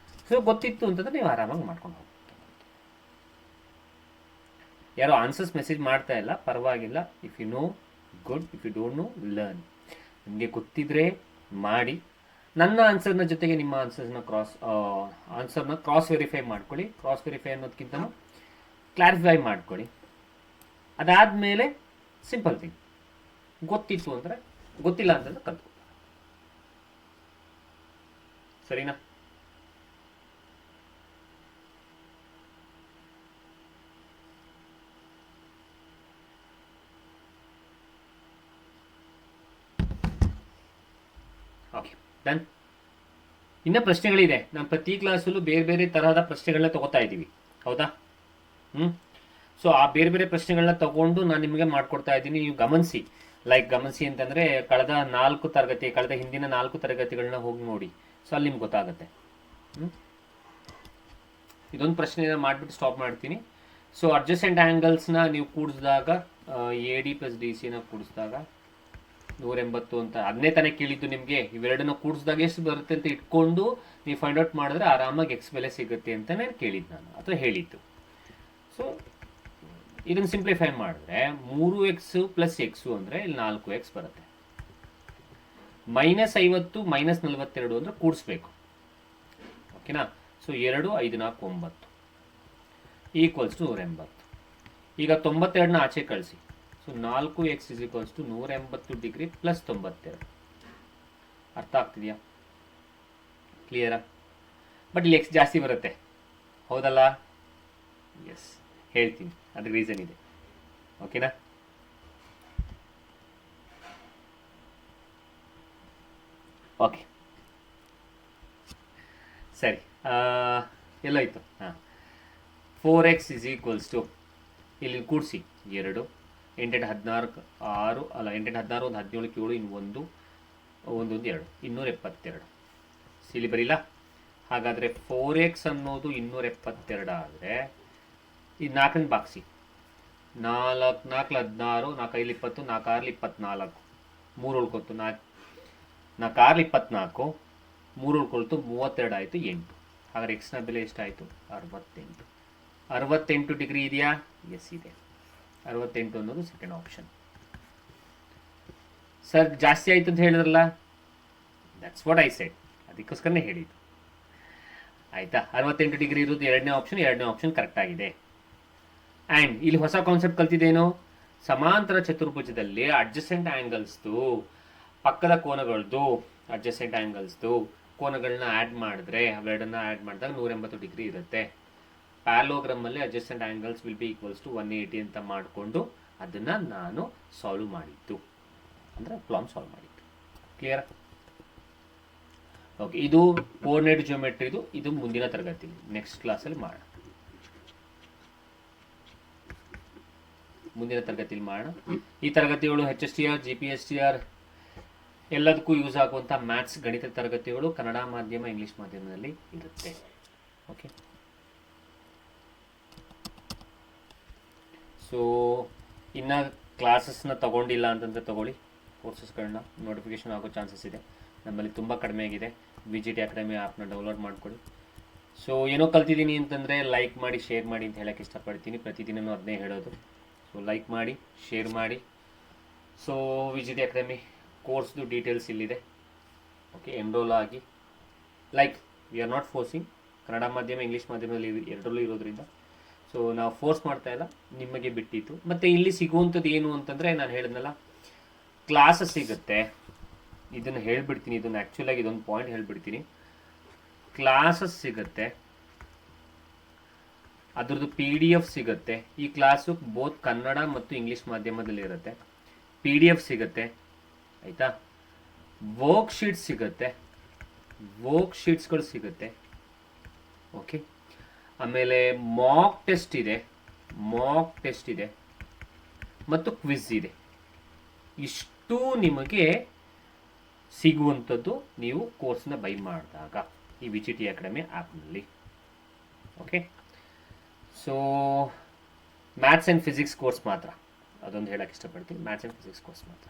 ಸೊ ಗೊತ್ತಿತ್ತು ಅಂತಂದ್ರೆ ನೀವು ಆರಾಮಾಗಿ ಮಾಡ್ಕೊಂಡು ಹೋಗ್ಬೋದು. ಯಾರೋ ಆನ್ಸರ್ಸ್ ಮೆಸೇಜ್ ಮಾಡ್ತಾ ಇಲ್ಲ, ಪರವಾಗಿಲ್ಲ. If you know good, if you don't know learn. ನಿಮಗೆ ಗೊತ್ತಿದ್ರೆ ಮಾಡಿ. ನನ್ನ ಆನ್ಸರ್ನ ಜೊತೆಗೆ ನಿಮ್ಮ ಆನ್ಸರ್ನ ಕ್ರಾಸ್ ವೆರಿಫೈ ಮಾಡ್ಕೊಳ್ಳಿ. ಕ್ರಾಸ್ ವೆರಿಫೈ ಅನ್ನೋದಕ್ಕಿಂತ ಕ್ಲಾರಿಫೈ ಮಾಡ್ಕೊಳ್ಳಿ. ಅದಾದಮೇಲೆ ಸಿಂಪಲ್ ಥಿಂಗ್, ಗೊತ್ತಿತ್ತು ಅಂದರೆ, ಗೊತ್ತಿಲ್ಲ ಅಂತಂದ್ರೆ ಕಲ್ತ್ಕೊಳ್ಳಿ. ಸರಿನಾ? Okay, done. ಇನ್ನು ಪ್ರಶ್ನೆಗಳಿದೆ. ನಾನು ಪ್ರತಿ ಕ್ಲಾಸಲ್ಲೂ ಬೇರೆ ಬೇರೆ ತರಹದ ಪ್ರಶ್ನೆಗಳನ್ನ ತಗೋತಾ ಇದ್ದೀವಿ, ಹೌದಾ? ಸೊ ಆ ಬೇರೆ ಬೇರೆ ಪ್ರಶ್ನೆಗಳನ್ನ ತಗೊಂಡು ನಾನು ನಿಮಗೆ ಮಾಡ್ಕೊಡ್ತಾ ಇದ್ದೀನಿ. ನೀವು ಗಮನಿಸಿ. ಲೈಕ್ ಗಮನಿಸಿ ಅಂತಂದರೆ ಕಳೆದ ಹಿಂದಿನ 4 ತರಗತಿಗಳನ್ನ ಹೋಗಿ ನೋಡಿ. ಸೊ ಅಲ್ಲಿ ನಿಮ್ಗೆ ಗೊತ್ತಾಗುತ್ತೆ. ಇದೊಂದು ಪ್ರಶ್ನೆನ ಮಾಡಿಬಿಟ್ಟು ಸ್ಟಾಪ್ ಮಾಡ್ತೀನಿ. ಸೊ ಅಡ್ಜಸೆಂಟ್ ಆ್ಯಂಗಲ್ಸ್ನ ನೀವು ಕೂಡಿಸಿದಾಗ, AD + DC ಕೂಡಿಸಿದಾಗ 180 ಅಂತ ಅದನ್ನೇ ತಾನೇ ಕೇಳಿದ್ದು ನಿಮಗೆ. ಇವೆರಡನ್ನ ಕೂಡಿಸಿದಾಗ ಎಷ್ಟು ಬರುತ್ತೆ ಅಂತ ಇಟ್ಕೊಂಡು ನೀವು ಫೈಂಡ್ ಔಟ್ ಮಾಡಿದ್ರೆ ಆರಾಮಾಗಿ ಎಕ್ಸ್ ಬೆಲೆ ಸಿಗುತ್ತೆ ಅಂತಲೇ ಕೇಳಿದ್ದು ನಾನು, ಅಥವಾ ಹೇಳಿದ್ದು. ಸೊ ಇದನ್ನು ಸಿಂಪ್ಲಿಫೈ ಮಾಡಿದ್ರೆ 3x + x ಅಂದರೆ ಇಲ್ಲಿ 4x ಬರುತ್ತೆ. -50 - 42 ಅಂದರೆ ಕೂಡಿಸ್ಬೇಕು. ಓಕೆನಾ? ಸೊ 2 5 4 9 = 180. ಈಗ 92ನ ಆಚೆ ಕಳಿಸಿ. So 4x = 180 degree + 92. ಅರ್ಥ ಆಗ್ತಿದೆಯಾ? ಕ್ಲಿಯರಾ? ಬಟ್ ಇಲ್ಲಿ ಎಕ್ಸ್ ಜಾಸ್ತಿ ಬರುತ್ತೆ, ಹೌದಲ್ಲ? ಎಸ್, ಹೇಳ್ತೀನಿ, ಅದಕ್ಕೆ ರೀಸನ್ ಇದೆ. ಓಕೆನಾ? ಓಕೆ, ಸರಿ. ಎಲ್ಲೋಯ್ತು? 4x = ಇಲ್ಲಿ ಕೂಡಿಸಿ 2 8 16 6 ಅಲ್ಲ 8 16 1 17 7 ಇನ್ನು 1 1 2 272. ಇಲ್ಲಿ ಬರೀಲ್ಲ. ಹಾಗಾದರೆ 4x ಅನ್ನೋದು 272 ಆದರೆ ಈ 4ನ ಬಾಗಿಸಿ. 4 4 16, 4 5 20, 4 6 24, 3 ಉಳ್ಕೊತು. 4 6 24, 3 ಉಳ್ಕೊಳ್ತು, 32 ಆಯಿತು, 8. ಹಾಗಾದ್ರೆ ಎಕ್ಸ್ನ ಬೆಲೆ ಎಷ್ಟಾಯಿತು? 68. 68 ಡಿಗ್ರಿ ಇದೆಯಾ? ಎಸ್ ಇದೆ. 68 ಅನ್ನೋದು ಸೆಕೆಂಡ್ ಆಪ್ಷನ್. ಸರ್ ಜಾಸ್ತಿ ಆಯಿತು ಅಂತ ಹೇಳಿದ್ರಲ್ಲ, ದಟ್ಸ್ ವಾಟ್ ಐ ಸೆಡ್, ಅದಕ್ಕೋಸ್ಕರನೇ ಹೇಳಿದ್ದು. ಆಯಿತಾ? 68 ಡಿಗ್ರಿ ಇರೋದು ಎರಡನೇ ಆಪ್ಷನ್ ಕರೆಕ್ಟ್ ಆಗಿದೆ. ಆ್ಯಂಡ್ ಇಲ್ಲಿ ಹೊಸ ಕಾನ್ಸೆಪ್ಟ್ ಕಲ್ತಿದ್ದೇನು? ಸಮಾಂತರ ಚತುರ್ಭುಜದಲ್ಲಿ ಅಡ್ಜಸೆಂಟ್ ಆ್ಯಂಗಲ್ಸ್ದು, ಪಕ್ಕದ ಕೋನಗಳದ್ದು ಅಡ್ಜಸೆಂಟ್ ಆ್ಯಂಗಲ್ಸ್ದು ಕೋನಗಳನ್ನ ಆ್ಯಡ್ ಮಾಡಿದ್ರೆ, ಅವೆರಡನ್ನ ಆ್ಯಡ್ ಮಾಡಿದಾಗ 180 ಡಿಗ್ರಿ ಇರುತ್ತೆ. ಪ್ಯಾರಲೋಗ್ರಾಮಲ್ಲಿ ಅಡ್ಜಸೆಂಟ್ ಆ್ಯಂಗಲ್ಸ್ ವಿಲ್ ಬಿ = 180 ಅಂತ ಮಾಡಿಕೊಂಡು ಅದನ್ನು ನಾನು ಸಾಲ್ವ್ ಮಾಡಿದ್ದು, ಅಂದರೆ ಪ್ರಾಬ್ಲಮ್ ಸಾಲ್ವ್ ಮಾಡಿದ್ದು. ಕ್ಲಿಯರ್? ಓಕೆ, ಇದು ಕೋಆರ್ಡಿನೇಟ್ ಜಿಯೋಮೆಟ್ರಿದು. ಇದು ಮುಂದಿನ ತರಗತಿಯಲ್ಲಿ, ನೆಕ್ಸ್ಟ್ ಕ್ಲಾಸಲ್ಲಿ ಮಾಡೋಣ. ಈ ತರಗತಿಗಳು HSTR, GPSTR ಎಲ್ಲದಕ್ಕೂ ಯೂಸ್ ಆಗುವಂಥ ಮ್ಯಾಥ್ಸ್, ಗಣಿತ ತರಗತಿಗಳು ಕನ್ನಡ ಮಾಧ್ಯಮ, ಇಂಗ್ಲೀಷ್ ಮಾಧ್ಯಮದಲ್ಲಿ ಇರುತ್ತೆ. ಓಕೆ, ಸೊ ಇನ್ನು ಕ್ಲಾಸಸ್ನ ತಗೊಂಡಿಲ್ಲ ಅಂತಂದರೆ ತಗೊಳ್ಳಿ. ಕೋರ್ಸಸ್ಗಳನ್ನ ನೋಟಿಫಿಕೇಶನ್ ಆಗೋ ಚಾನ್ಸಸ್ ಇದೆ. ನಮ್ಮಲ್ಲಿ ತುಂಬ ಕಡಿಮೆ ಆಗಿದೆ. VGT ಅಕಾಡೆಮಿ ಆ್ಯಪ್ನ ಡೌನ್ಲೋಡ್ ಮಾಡ್ಕೊಳ್ಳಿ. ಸೊ ಏನೋ ಕಲ್ತಿದ್ದೀನಿ ಅಂತಂದರೆ ಲೈಕ್ ಮಾಡಿ, ಶೇರ್ ಮಾಡಿ ಅಂತ ಹೇಳೋಕ್ಕೆ ಇಷ್ಟಪಡ್ತೀನಿ. ಪ್ರತಿದಿನವೂ ಅದನ್ನೇ ಹೇಳೋದು. ಸೊ ಲೈಕ್ ಮಾಡಿ, ಶೇರ್ ಮಾಡಿ. ಸೊ VGT ಅಕಾಡೆಮಿ ಕೋರ್ಸ್ದು ಡೀಟೇಲ್ಸ್ ಇಲ್ಲಿದೆ. ಓಕೆ, ಎನ್ರೋಲ್ ಆಗಿ. Like we are not forcing, Kannada ಮಾಧ್ಯಮ ಇಂಗ್ಲೀಷ್ ಮಾಧ್ಯಮದಲ್ಲಿ ಎರಡರಲ್ಲೂ ಇರೋದ್ರಿಂದ. ಸೊ ಸೊ ನಾವು ಫೋರ್ಸ್ ಮಾಡ್ತಾ ಇಲ್ಲ, ನಿಮಗೆ ಬಿಟ್ಟಿತ್ತು. ಮತ್ತು ಇಲ್ಲಿ ಸಿಗುವಂಥದ್ದು ಏನು ಅಂತಂದರೆ, ನಾನು ಹೇಳಿದ್ನಲ್ಲ, ಕ್ಲಾಸಸ್ ಸಿಗುತ್ತೆ. ಇದನ್ನು ಹೇಳ್ಬಿಡ್ತೀನಿ, ಇದನ್ನು ಆ್ಯಕ್ಚುಲಾಗಿ ಇದೊಂದು ಪಾಯಿಂಟ್ ಹೇಳ್ಬಿಡ್ತೀನಿ. ಕ್ಲಾಸಸ್ ಸಿಗುತ್ತೆ, ಅದ್ರದ್ದು PDF ಸಿಗುತ್ತೆ. ಈ ಕ್ಲಾಸು ಬೋತ್ ಕನ್ನಡ ಮತ್ತು ಇಂಗ್ಲೀಷ್ ಮಾಧ್ಯಮದಲ್ಲಿ ಇರುತ್ತೆ. PDF ಸಿಗುತ್ತೆ, ಆಯಿತಾ. ವರ್ಕ್ಶೀಟ್ಸ್ ಸಿಗುತ್ತೆ, ವರ್ಕ್ಶೀಟ್ಸ್ಗಳು ಸಿಗುತ್ತೆ. ಓಕೆ, ಆಮೇಲೆ ಮಾಕ್ ಟೆಸ್ಟ್ ಇದೆ ಮತ್ತು ಕ್ವಿಜ್ ಇದೆ. ಇಷ್ಟು ನಿಮಗೆ ಸಿಗುವಂಥದ್ದು ನೀವು ಕೋರ್ಸ್ನ ಬೈ ಮಾಡಿದಾಗ ಈ VGT ಅಕಾಡೆಮಿ ಆ್ಯಪ್ನಲ್ಲಿ. Okay, so maths and physics course ಮಾತ್ರ, ಅದೊಂದು ಹೇಳಕ್ಕೆ ಇಷ್ಟಪಡ್ತೀನಿ, ಮ್ಯಾಥ್ಸ್ ಆ್ಯಂಡ್ ಫಿಸಿಕ್ಸ್ ಕೋರ್ಸ್ ಮಾತ್ರ.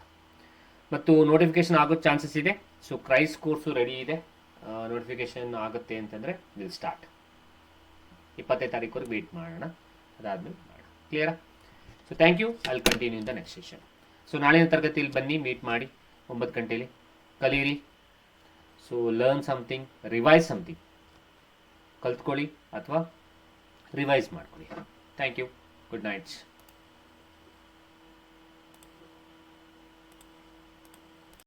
ಮತ್ತು ನೋಟಿಫಿಕೇಶನ್ ಆಗೋ ಚಾನ್ಸಸ್ ಇದೆ. ಸೊ ಕ್ರೈಸ್ ಕೋರ್ಸು ರೆಡಿ ಇದೆ, ನೋಟಿಫಿಕೇಶನ್ ಆಗುತ್ತೆ ಅಂತಂದರೆ ವಿಲ್ ಸ್ಟಾರ್ಟ್. 25 ತಾರೀಕುವರೆಗೆ ವೆಯ್ಟ್ ಮಾಡೋಣ, ಅದಾದಮೇಲೆ ಮಾಡೋಣ. ಕ್ಲಿಯರಾ? So thank you. I will continue in the next session. So ನಾಳಿನ ತರಗತಿಯಲ್ಲಿ ಬನ್ನಿ, ಮೀಟ್ ಮಾಡಿ 9 ಗಂಟೆಯಲ್ಲಿ. ಕಲೀರಿ. So learn something, revise something, ಕಲ್ತ್ಕೊಳ್ಳಿ ಅಥವಾ ರಿವೈಸ್ ಮಾಡ್ಕೊಳ್ಳಿ. Thank you. Good knights.